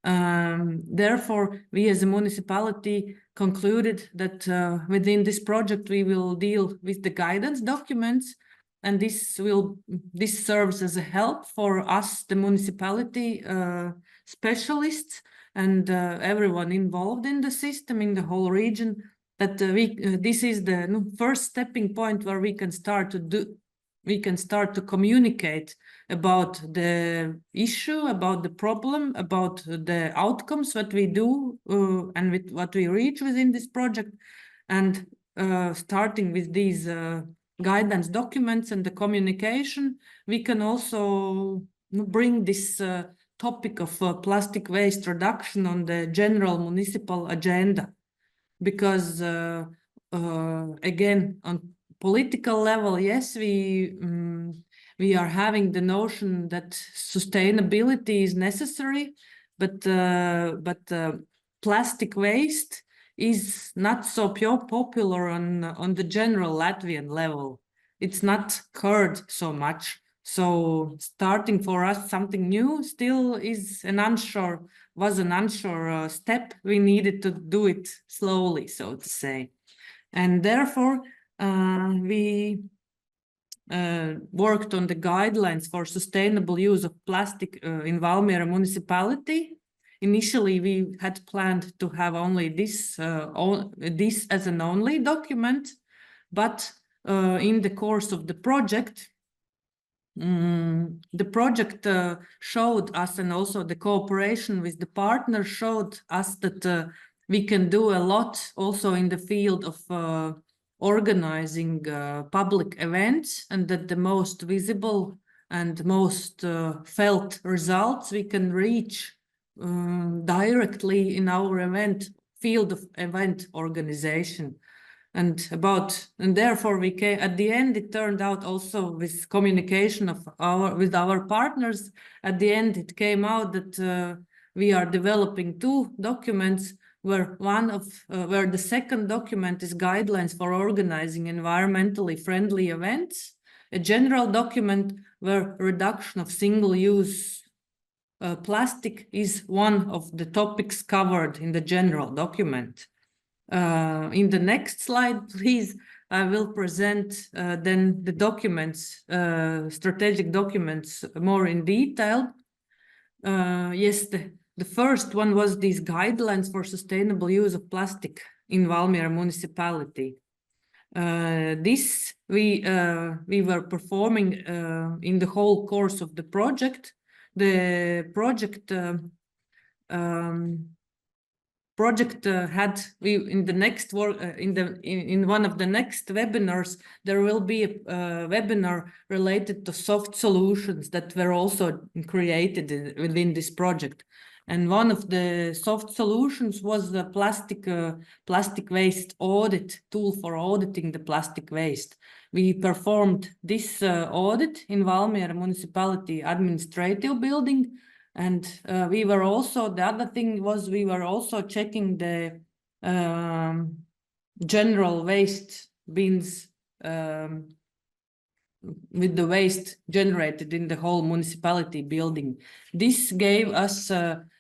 [SPEAKER 7] Therefore, we as a municipality concluded that within this project we will deal with the guidance documents, and this serves as a help for us, the municipality specialists, and everyone involved in the system in the whole region, that this is the first stepping point where we can start to communicate about the issue, about the problem, about the outcomes that we do and with what we reach within this project. And starting with these guidance documents and the communication, we can also bring this topic of plastic waste reduction on the general municipal agenda. Because again, on political level, yes, we are having the notion that sustainability is necessary, but plastic waste is not so popular on the general Latvian level. It's not heard so much. So starting for us something new still is an unsure step. We needed to do it slowly, so to say. And therefore, we worked on the guidelines for sustainable use of plastic in Valmiera municipality. Initially, we had planned to have only this as an only document, but in the course of the project, the project showed us, and also the cooperation with the partner showed us that we can do a lot also in the field of organizing public events, and that the most visible and most felt results we can reach directly in our field of event organization. And therefore we came, at the end, it turned out also with communication with our partners, at the end it came out that we are developing two documents, where the second document is guidelines for organizing environmentally friendly events, a general document where reduction of single-use plastic is one of the topics covered in the general document. In the next slide, please, I will present then the documents, strategic documents, more in detail. Yes, the first one was these guidelines for sustainable use of plastic in Valmiera municipality. This we were performing in the whole course of the project. The project had in the next work in one of the next webinars, there will be a webinar related to soft solutions that were also created within this project. And one of the soft solutions was the plastic waste audit tool for auditing the plastic waste. We performed this audit in Valmiera municipality administrative building. And we were also, the other thing was, we were also checking the general waste bins with the waste generated in the whole municipality building. This gave us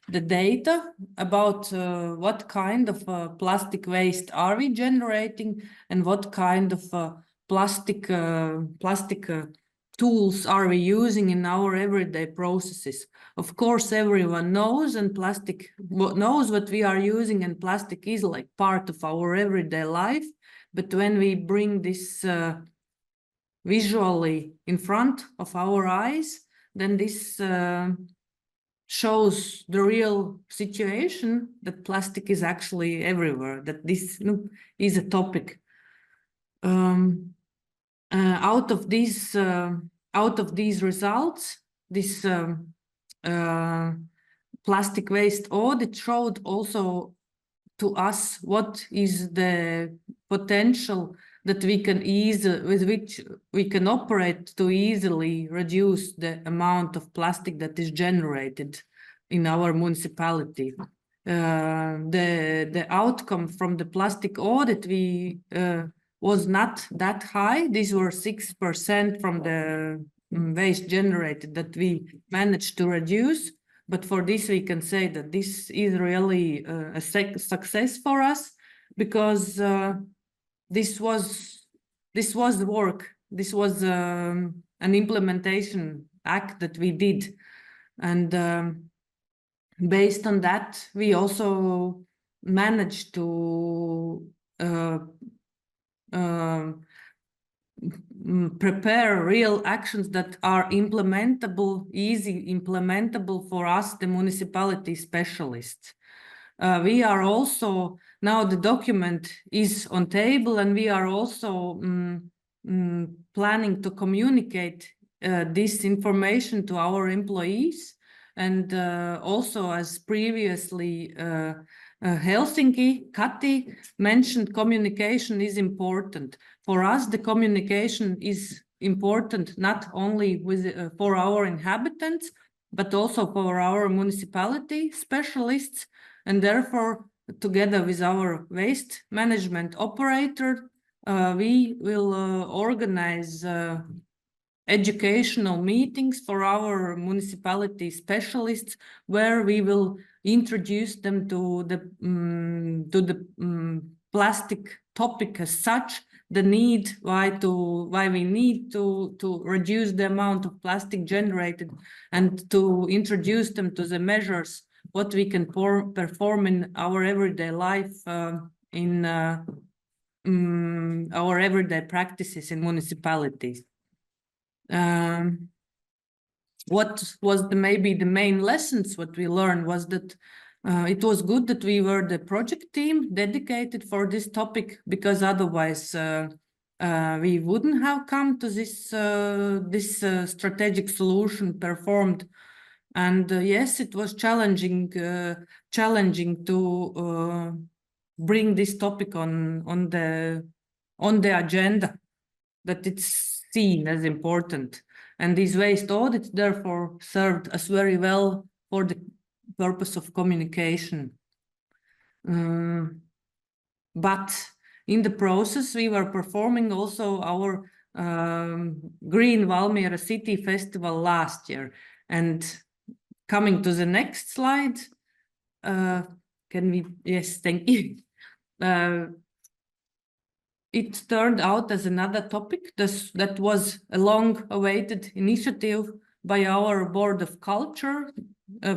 [SPEAKER 7] the data about what kind of plastic waste are we generating, and what kind of plastic tools are we using in our everyday processes. Of course, everyone knows, and plastic knows what we are using, and plastic is like part of our everyday life. But when we bring this visually in front of our eyes, then this shows the real situation, that plastic is actually everywhere, that this is a topic. Out of these results, this plastic waste audit showed also to us what is the potential that we can with which we can operate to easily reduce the amount of plastic that is generated in our municipality. The outcome from the plastic audit, we was not that high. These were 6% from the waste generated that we managed to reduce. But for this, we can say that this is really a success for us, because this was the work. This was an implementation act that we did. And based on that, we also managed to prepare real actions that are implementable, easy implementable for us, the municipality specialists. We are also, now the document is on table, and we are also planning to communicate this information to our employees. And also, as previously Helsinki, Kati mentioned, communication is important. For us, the communication is important not only with for our inhabitants, but also for our municipality specialists. And therefore, together with our waste management operator, we will organize educational meetings for our municipality specialists, where we will introduce them to the plastic topic as such, the need why we need to reduce the amount of plastic generated, and to introduce them to the measures what we can perform in our everyday life, in our everyday practices in municipalities. What was maybe the main lessons what we learned was that it was good that we were the project team dedicated for this topic, because otherwise we wouldn't have come to this strategic solution performed. And yes, it was challenging to bring this topic on the agenda, that it's seen as important. And this waste audit therefore served us very well for the purpose of communication. But in the process, we were performing also our Green Valmiera City Festival last year. And coming to the next slide, can we? Yes, thank you. It turned out as another topic that was a long-awaited initiative by our Board of Culture,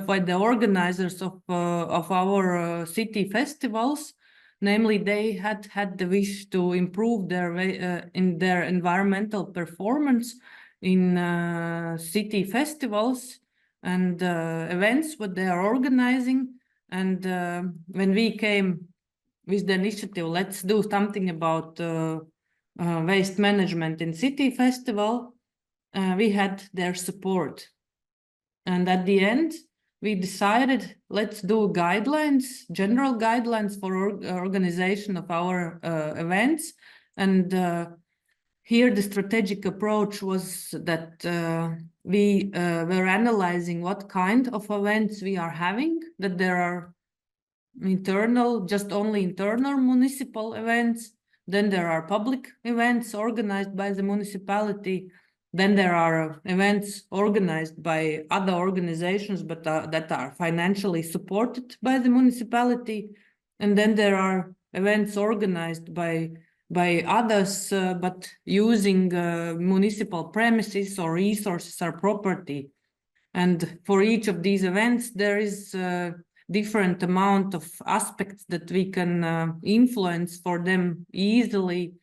[SPEAKER 7] by the organizers of our city festivals. Namely, they had the wish to improve their environmental performance in city festivals and events what they are organizing. And when we came with the initiative, let's do something about waste management in city festival, we had their support. And at the end, we decided, let's do guidelines, general guidelines for organization of our events. And here the strategic approach was that we were analyzing what kind of events we are having, that there are internal, just only internal municipal events. Then there are public events organized by the municipality. Then there are events organized by other organizations, but that are financially supported by the municipality. And then there are events organized by others, but using municipal premises or resources or property. And for each of these events, there is different amount of aspects that we can influence for them easily,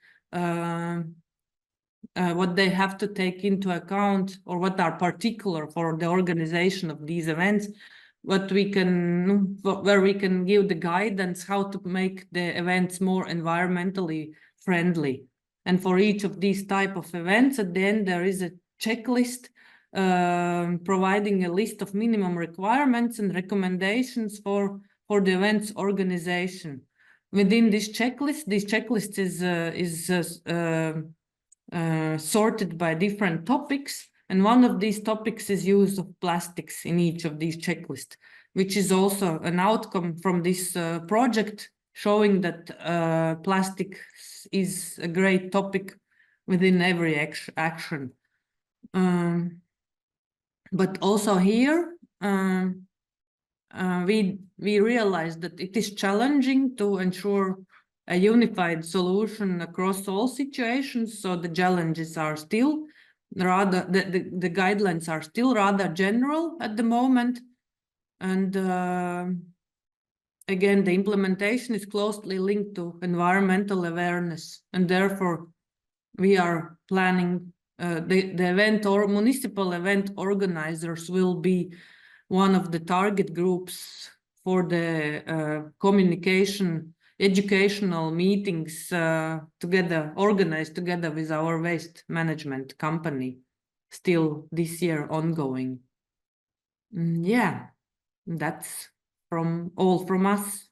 [SPEAKER 7] what they have to take into account, or what are particular for the organization of these events, what we can, where we can give the guidance how to make the events more environmentally friendly. And for each of these type of events, at the end there is a checklist providing a list of minimum requirements and recommendations for the event's organization. Within this checklist is sorted by different topics, and one of these topics is use of plastics in each of these checklists, which is also an outcome from this project showing that plastic is a great topic within every action. But also here, we realized that it is challenging to ensure a unified solution across all situations. So the challenges are still rather, the guidelines are still rather general at the moment. And again, the implementation is closely linked to environmental awareness. And therefore, we are planning the event, or municipal event organizers will be one of the target groups for the communication, educational meetings organized together with our waste management company, still this year ongoing. Yeah, that's all from us.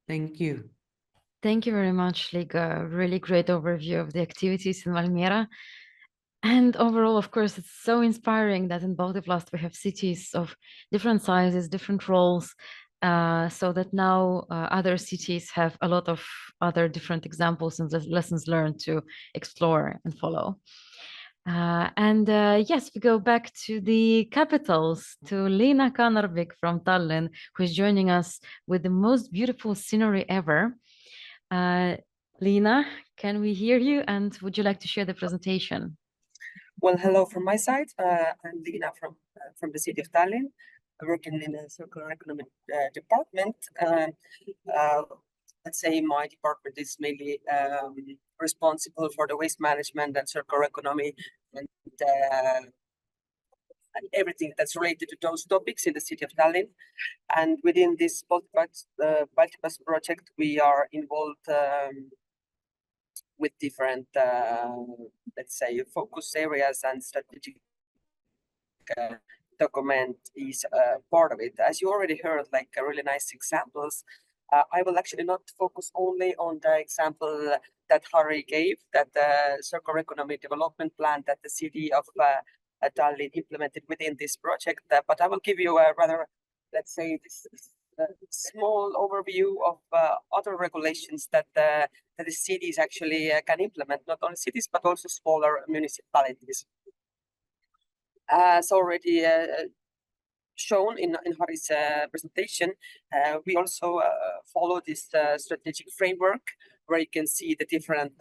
[SPEAKER 7] Thank you.
[SPEAKER 1] Thank you very much, Liga. Really great overview of the activities in Valmiera. And overall, of course, it's so inspiring that in BALTIPLAST we have cities of different sizes, different roles, so that now other cities have a lot of other different examples and lessons learned to explore and follow. Yes, we go back to the capitals, to Liina Kanarvik from Tallinn, who's joining us with the most beautiful scenery ever. Liina, can we hear you? And would you like to share the presentation?
[SPEAKER 8] Well, hello from my side. I'm Liina from the city of Tallinn, working in the circular economy department. Let's say my department is mainly responsible for the waste management and circular economy and everything that's related to those topics in the city of Tallinn. And within this BALTIPLAST project, we are involved with different, let's say, focus areas, and strategic document is part of it. As you already heard, like really nice examples, I will actually not focus only on the example that Harry gave, that the circular economy development plan that the city of Tallinn implemented within this project, but I will give you a rather, let's say, this small overview of other regulations that the cities actually can implement, not only cities, but also smaller municipalities. As already shown in Harry's presentation, we also follow this strategic framework where you can see the different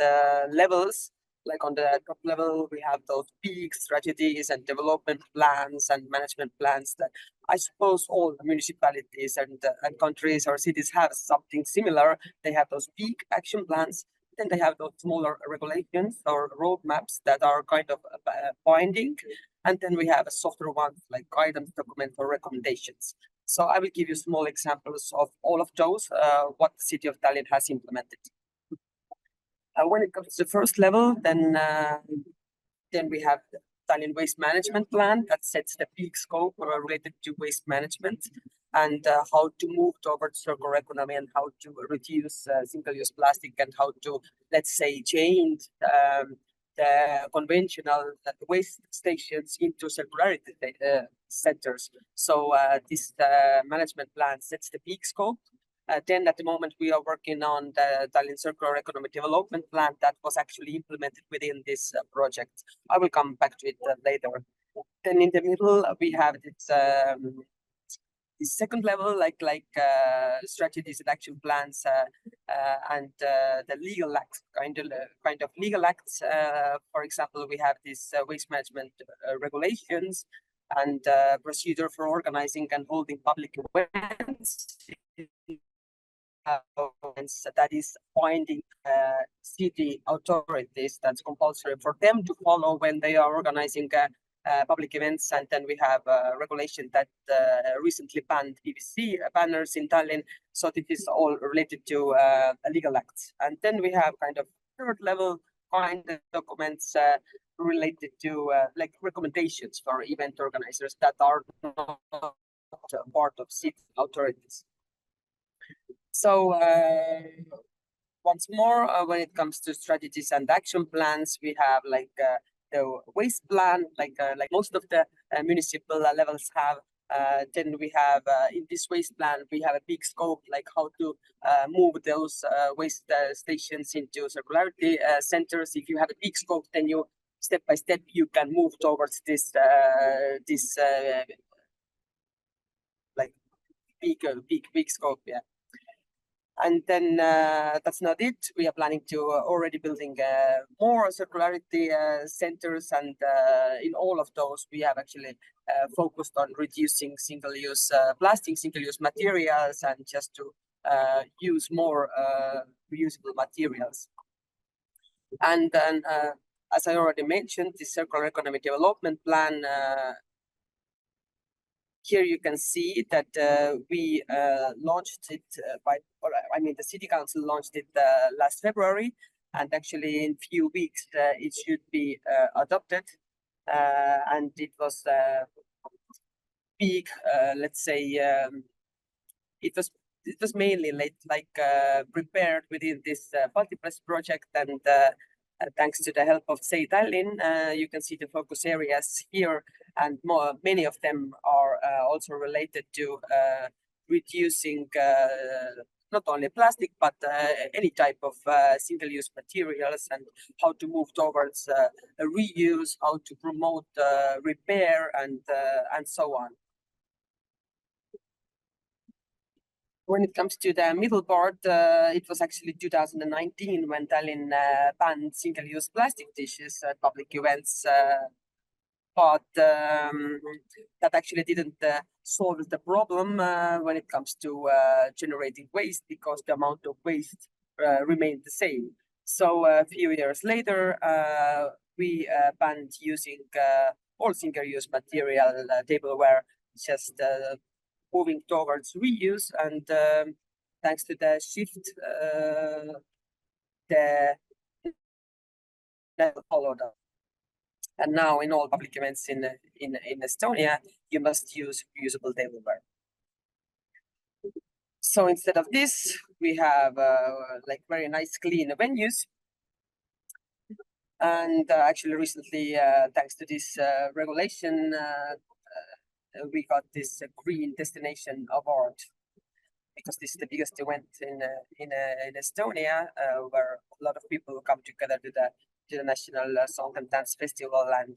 [SPEAKER 8] levels. Like on the top level, we have those big strategies and development plans and management plans that I suppose all municipalities and countries or cities have something similar. They have those big action plans. Then they have those smaller regulations or roadmaps that are kind of binding. And then we have a softer ones like guidance document or recommendations. So I will give you small examples of all of those, what the city of Tallinn has implemented. When it comes to the first level, then we have the Tallinn Waste Management Plan that sets the big scope related to waste management and how to move towards circular economy and how to reduce single-use plastic and how to, let's say, change the conventional waste stations into circularity centers. So this management plan sets the big scope. Then at the moment, we are working on the Tallinn Circular Economy Development Plan that was actually implemented within this project. I will come back to it later. Then in the middle, we have this second level, like strategies and action plans and the legal acts, kind of legal acts. For example, we have this waste management regulations and procedure for organizing and holding public events. That is binding city authorities. That's compulsory for them to follow when they are organizing public events. And then we have a regulation that recently banned PVC banners in Tallinn. So this is all related to legal acts. And then we have kind of third level kind of documents related to like recommendations for event organizers that are not part of city authorities. So once more, when it comes to strategies and action plans, we have like the waste plan, like most of the municipal levels have Then we have in this waste plan, we have a big scope like how to move those waste stations into circularity centers. If you have a big scope, then you step by step you can move towards this like big scope, yeah. And then that's not it. We are planning to already building more circularity centers, and in all of those, we have actually focused on reducing single-use plastic, single-use materials, and just to use more reusable materials. And then, as I already mentioned, the circular economy development plan. Here you can see that we launched it the City Council launched it last February, and actually in few weeks it should be adopted. And it was big, let's say, it was mainly prepared within this BALTIPLAST project, and thanks to the help of Tallinn, you can see the focus areas here, and many of them are also related to reducing not only plastic, but any type of single-use materials, and how to move towards reuse, how to promote repair, and so on. When it comes to the middle part, it was actually 2019 when Tallinn banned single-use plastic dishes at public events, but that actually didn't solve the problem when it comes to generating waste, because the amount of waste remained the same. So a few years later, we banned using all single-use material tableware, just moving towards reuse, and thanks to the shift, the followed up. And now in all public events in Estonia, you must use reusable tableware. So instead of this, we have very nice clean venues. And actually recently, thanks to this regulation, we got this green destination award, because this is the biggest event in Estonia, where a lot of people come together to the National Song and Dance Festival, and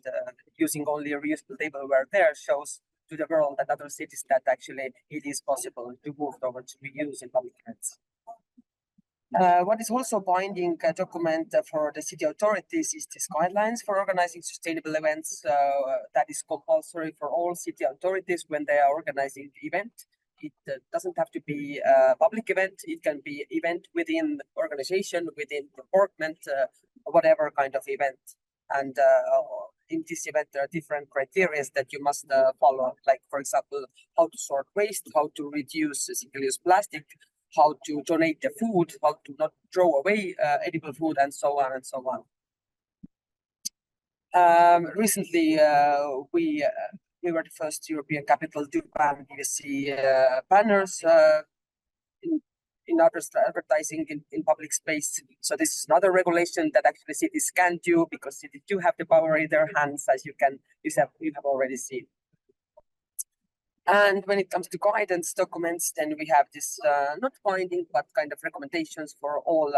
[SPEAKER 8] using only reusable tableware there shows to the world and other cities that actually it is possible to move towards reuse in public events. What is also binding document for the city authorities is this guidelines for organizing sustainable events. That is compulsory for all city authorities when they are organizing event. It doesn't have to be a public event. It can be event within organization, within department, whatever kind of event. And in this event, there are different criteria that you must follow. Like, for example, how to sort waste, how to reduce single-use plastic, how to donate the food, how to not throw away edible food, and so on and so on. Recently, we were the first European capital to ban PVC banners in advertising in public space. So this is another regulation that actually cities can do, because cities do have the power in their hands, as you have already seen. And when it comes to guidance documents, then we have this not binding, but kind of recommendations for all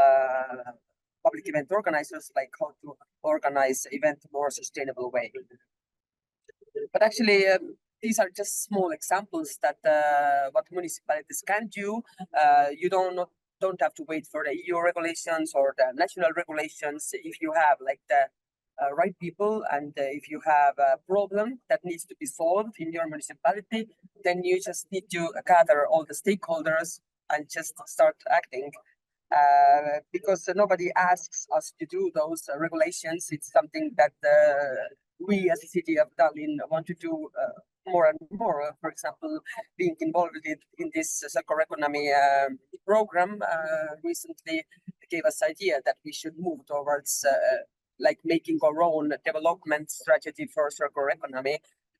[SPEAKER 8] public event organizers, like how to organize event more sustainable way. But actually, these are just small examples that what municipalities can do. You don't have to wait for the EU regulations or the national regulations. If you have like the right people, and if you have a problem that needs to be solved in your municipality, then you just need to gather all the stakeholders and just start acting. Because nobody asks us to do those regulations. It's something that we as a city of Tallinn want to do more and more. For example, being involved in this circular economy program recently gave us idea that we should move towards like making our own development strategy for circular economy.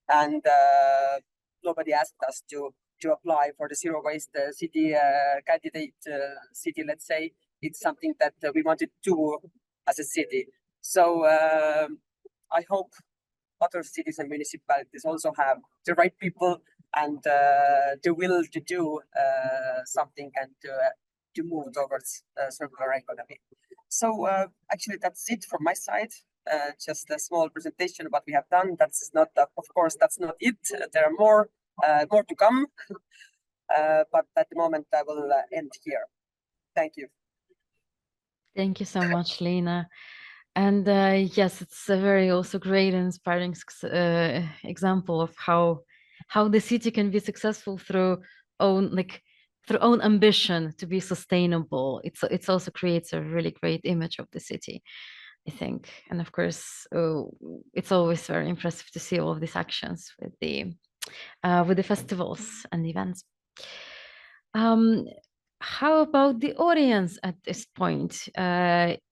[SPEAKER 8] And nobody asked us to apply for the zero waste city candidate city, let's say. It's something that we wanted to do as a city. So I hope other cities and municipalities also have the right people and the will to do something and to move towards circular economy. So actually, that's it from my side. Just a small presentation of what we have done. That's not, of course, that's not it. There are more to come. But at the moment, I will end here. Thank you.
[SPEAKER 1] Thank you so much, Lena. And yes, it's a very also great and inspiring example of how the city can be successful through own ambition to be sustainable. It's also creates a really great image of the city, I think. And of course, it's always very impressive to see all of these actions with the festivals and events. How about the audience at this point?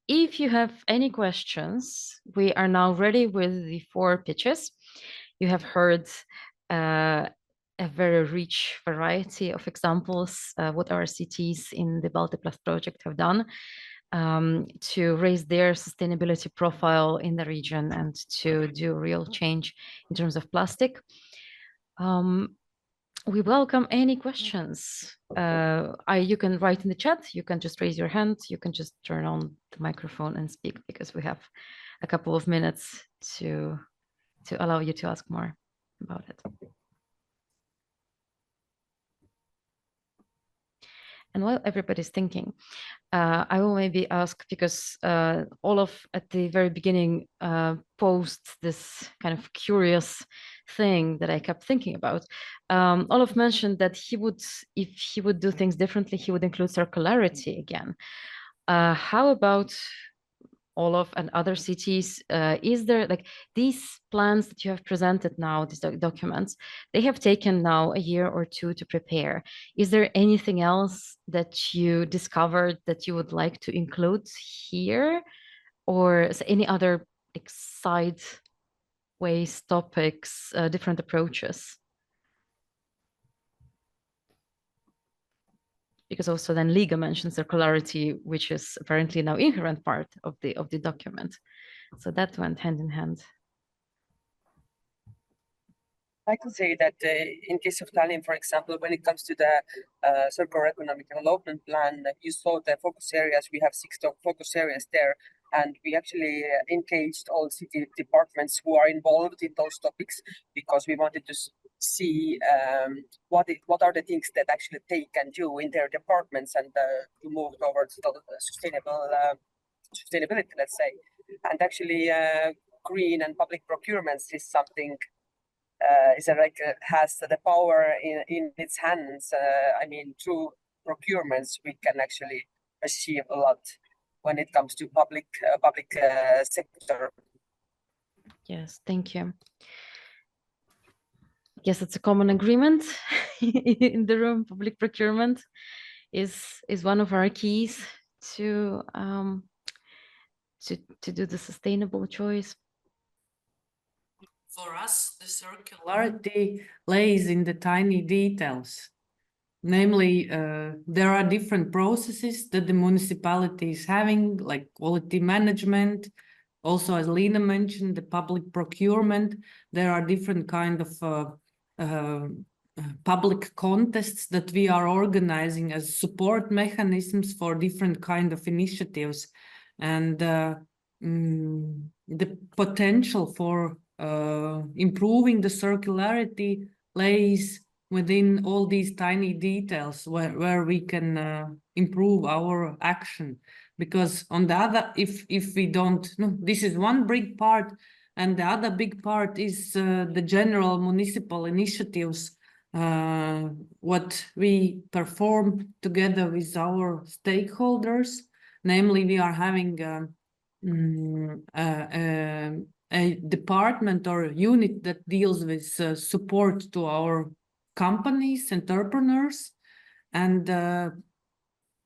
[SPEAKER 1] If you have any questions, we are now ready with the 4 pitches. You have heard a very rich variety of examples what our cities in the BALTIPLAST project have done to raise their sustainability profile in the region and to do real change in terms of plastic. We welcome any questions. You can write in the chat, you can just raise your hand, you can just turn on the microphone and speak, because we have a couple of minutes to allow you to ask more about it. And while everybody's thinking, I will maybe ask, because Olaf at the very beginning posed this kind of curious thing that I kept thinking about. Olaf mentioned that if he would do things differently, he would include circularity again. How about Olaf and other cities? Is there, like, these plans that you have presented now, these documents, they have taken now a year or 2 to prepare. Is there anything else that you discovered that you would like to include here, or any other side ways, topics, different approaches? Because also then Liga mentions circularity, which is apparently now inherent part of the document. So that went hand in hand.
[SPEAKER 8] I could say that in case of Tallinn, for example, when it comes to the circular economic development plan, you saw the focus areas. We have 6 focus areas there, and we actually engaged all city departments who are involved in those topics, because we wanted to see what are the things that actually they can do in their departments and to move towards the sustainability, let's say. And actually, green and public procurements is something has the power in its hands. I mean, through procurements, we can actually achieve a lot when it comes to public sector.
[SPEAKER 1] Yes, thank you. Yes, it's a common agreement in the room. Public procurement is one of our keys to do the sustainable choice.
[SPEAKER 7] For us, the circularity lays in the tiny details. Namely, there are different processes that the municipality is having, like quality management. Also, as Lena mentioned, the public procurement. There are different kind of public contests that we are organizing as support mechanisms for different kind of initiatives. And the potential for improving the circularity lays within all these tiny details where we can improve our action. Because on the other, if we don't, no, this is one big part, and the other big part is the general municipal initiatives, what we perform together with our stakeholders. Namely, we are having a department or unit that deals with support to our companies, entrepreneurs, and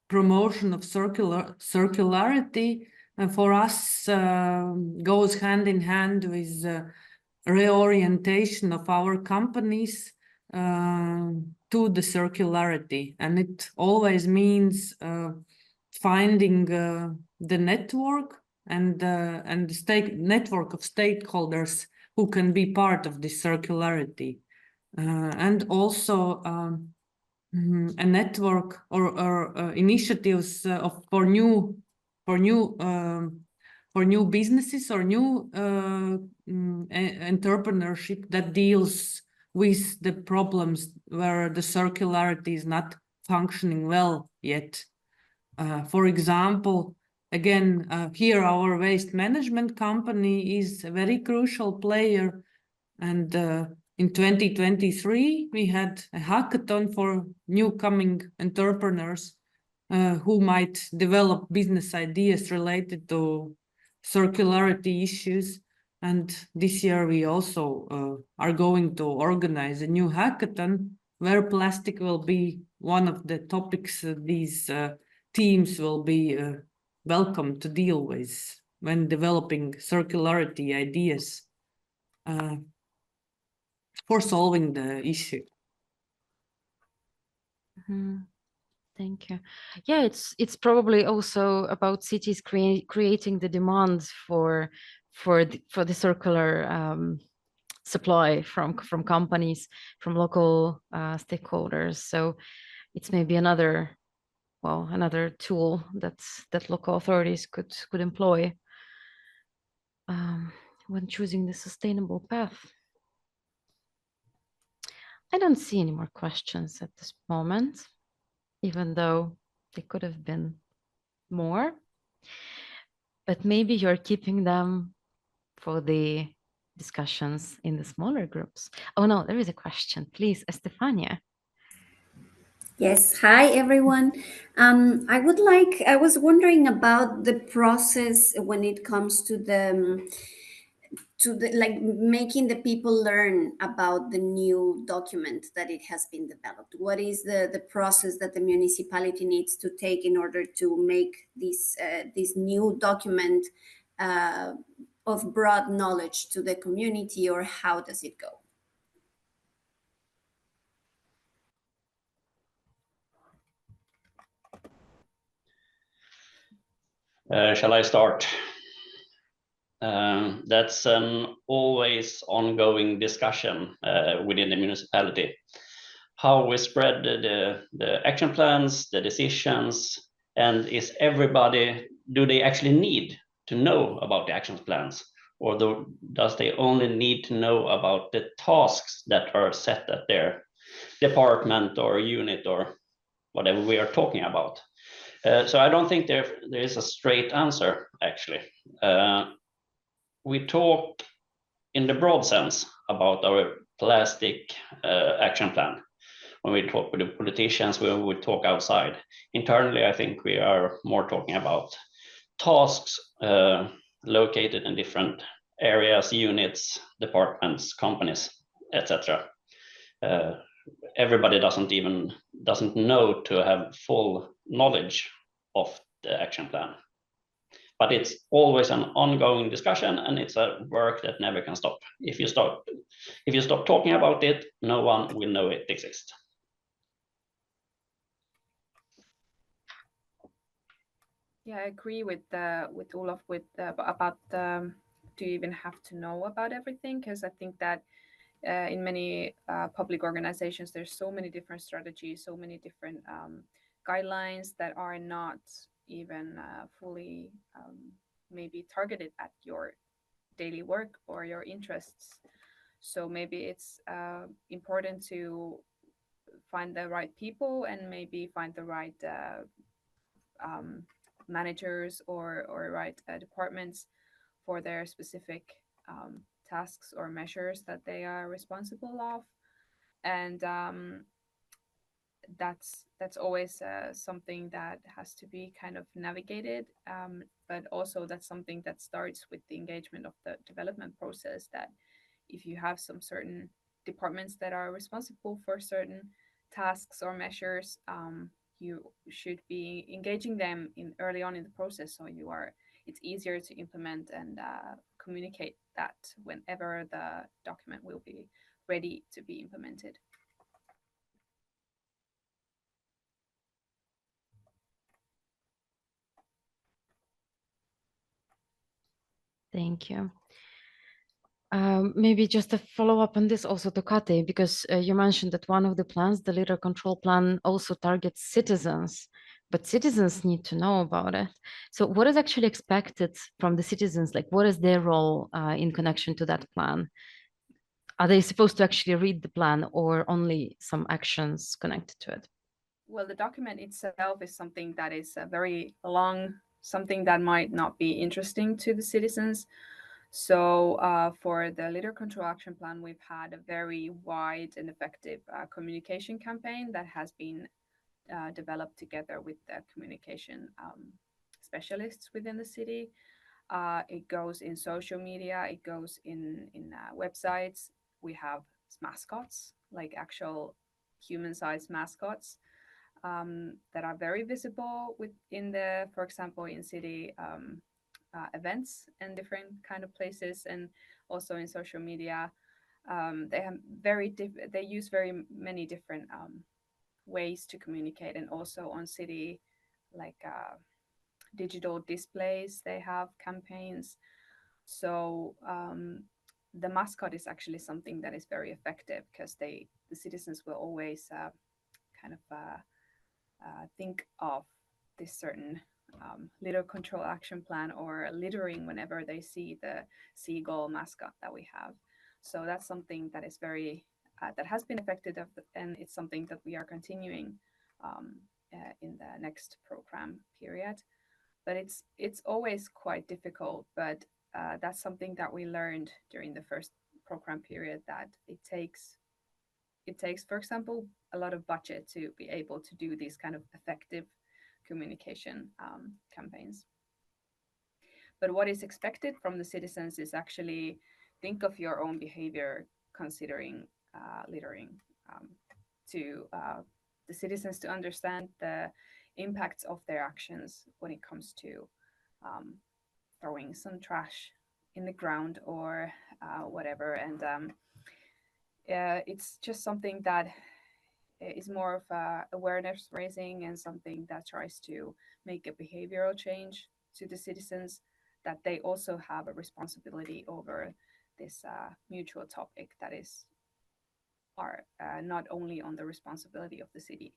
[SPEAKER 7] promotion of circularity. And for us, goes hand in hand with reorientation of our companies to the circularity. And it always means finding the network and the network of stakeholders who can be part of this circularity. and also a network or initiatives for new businesses or new entrepreneurship that deals with the problems where the circularity is not functioning well yet. For example, again, here our waste management company is a very crucial player, and in 2023 we had a hackathon for new coming entrepreneurs who might develop business ideas related to circularity issues. And this year we also are going to organize a new hackathon where plastic will be one of the topics these teams will be welcome to deal with when developing circularity ideas for solving the issue.
[SPEAKER 1] Thank you. Yeah, it's probably also about cities creating the demand for the circular supply from companies, from local stakeholders. So it's maybe another tool that local authorities could employ when choosing the sustainable path. I don't see any more questions at this moment, even though they could have been more, but maybe you're keeping them for the discussions in the smaller groups. Oh no, there is a question. Please, Estefania.
[SPEAKER 9] Yes, hi everyone. I was wondering about the process when it comes to the like making the people learn about the new document that it has been developed. What is the process that the municipality needs to take in order to make this new document of broad knowledge to the community, or how does it go?
[SPEAKER 5] Shall I start? That's an always ongoing discussion within the municipality. How we spread the action plans, the decisions, and do they actually need to know about the action plans? Or does they only need to know about the tasks that are set at their department or unit or whatever we are talking about? So I don't think there is a straight answer, actually. We talk in the broad sense about our plastic action plan. When we talk with the politicians, we would talk outside. Internally, I think we are more talking about tasks located in different areas, units, departments, companies, etc. Everybody doesn't know to have full knowledge of the action plan. But it's always an ongoing discussion, and it's a work that never can stop. If you stop talking about it, no one will know it exists.
[SPEAKER 6] Yeah, I agree with Olaf about do you even have to know about everything? Because I think that in many public organizations, there's so many different strategies, so many different guidelines that are not even fully maybe targeted at your daily work or your interests. So maybe it's important to find the right people and maybe find the right managers or right departments for their specific tasks or measures that they are responsible of. And that's always something that has to be kind of navigated, but also that's something that starts with the engagement of the development process, that if you have some certain departments that are responsible for certain tasks or measures, you should be engaging them early on in the process, so it's easier to implement and communicate that whenever the document will be ready to be implemented.
[SPEAKER 1] Thank you. Maybe just a follow-up on this also to Kati, because you mentioned that one of the plans, the litter control plan, also targets citizens, but citizens need to know about it. So what is actually expected from the citizens? Like, what is their role in connection to that plan? Are they supposed to actually read the plan or only some actions connected to it?
[SPEAKER 6] Well, the document itself is something that is very long, something that might not be interesting to the citizens. So for the litter control action plan, we've had a very wide and effective communication campaign that has been developed together with the communication specialists within the city. It goes in social media, it goes in websites. We have mascots, like actual human-sized mascots that are very visible within the, for example, in city events and different kind of places, and also in social media. They have they use very many different ways to communicate, and also on city like digital displays. They have campaigns. So the mascot is actually something that is very effective because the citizens will always kind of think of this certain litter control action plan or littering whenever they see the seagull mascot that we have. So that's something that is very that has been effective, and it's something that we are continuing in the next program period. But it's always quite difficult. But that's something that we learned during the first program period, that it takes, for example, a lot of budget to be able to do these kind of effective communication campaigns. But what is expected from the citizens is actually think of your own behavior considering littering, to the citizens to understand the impacts of their actions when it comes to throwing some trash in the ground or whatever. And it's just something that is more of awareness raising, and something that tries to make a behavioral change to the citizens, that they also have a responsibility over this mutual topic that is not only on the responsibility of the city.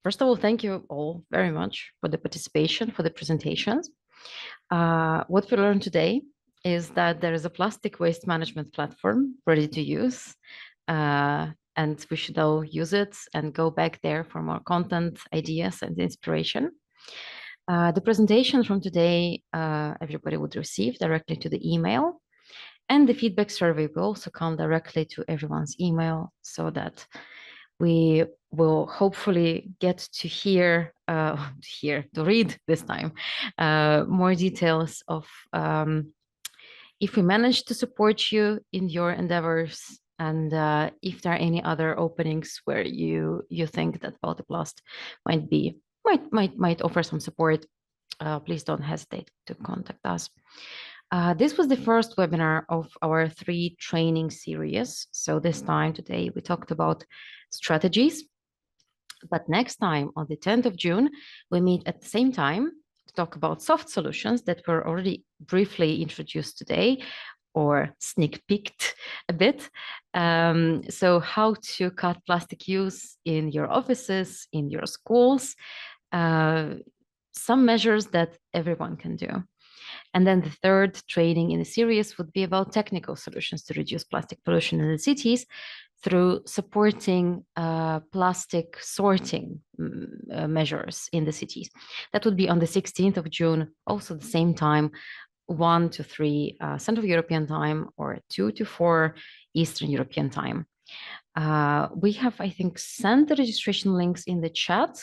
[SPEAKER 1] First of all, thank you all very much for the participation, for the presentations. What we learned today is that there is a plastic waste management platform ready to use, and we should all use it and go back there for more content, ideas, and inspiration. The presentation from today, everybody would receive directly to the email, and the feedback survey will also come directly to everyone's email, so that we will hopefully get to read this time more details of if we manage to support you in your endeavors, and if there are any other openings where you think that BALTIPLAST might offer some support, please don't hesitate to contact us. This was the first webinar of our 3 training series. So this time today we talked about strategies, but next time on the 10th of June, we meet at the same time to talk about soft solutions that were already briefly introduced today, or sneak peeked a bit. So how to cut plastic use in your offices, in your schools, some measures that everyone can do. And then the third training in the series would be about technical solutions to reduce plastic pollution in the cities through supporting plastic sorting measures in the cities. That would be on the 16th of June, also the same time, 1 to 3 Central European time, or 2 to 4 Eastern European time. We have, I think, sent the registration links in the chat,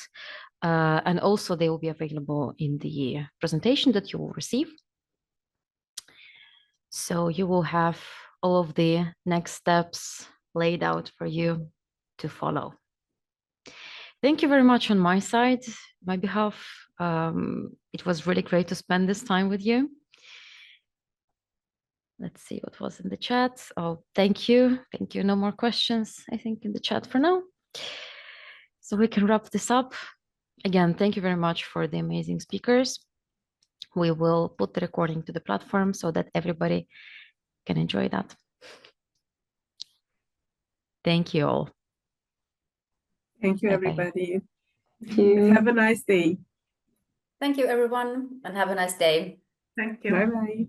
[SPEAKER 1] and also they will be available in the presentation that you will receive. So you will have all of the next steps laid out for you to follow. Thank you very much on my side, my behalf. It was really great to spend this time with you. Let's see what was in the chat. Oh, thank you. Thank you. No more questions, I think, in the chat for now. So we can wrap this up. Again, thank you very much for the amazing speakers. We will put the recording to the platform so that everybody can enjoy that. Thank you all.
[SPEAKER 2] Thank you,
[SPEAKER 1] Bye-bye.
[SPEAKER 2] everybody.
[SPEAKER 10] Thank you.
[SPEAKER 2] Have a nice day.
[SPEAKER 11] Thank you, everyone, and have a nice day.
[SPEAKER 10] Thank you.
[SPEAKER 2] Bye-bye.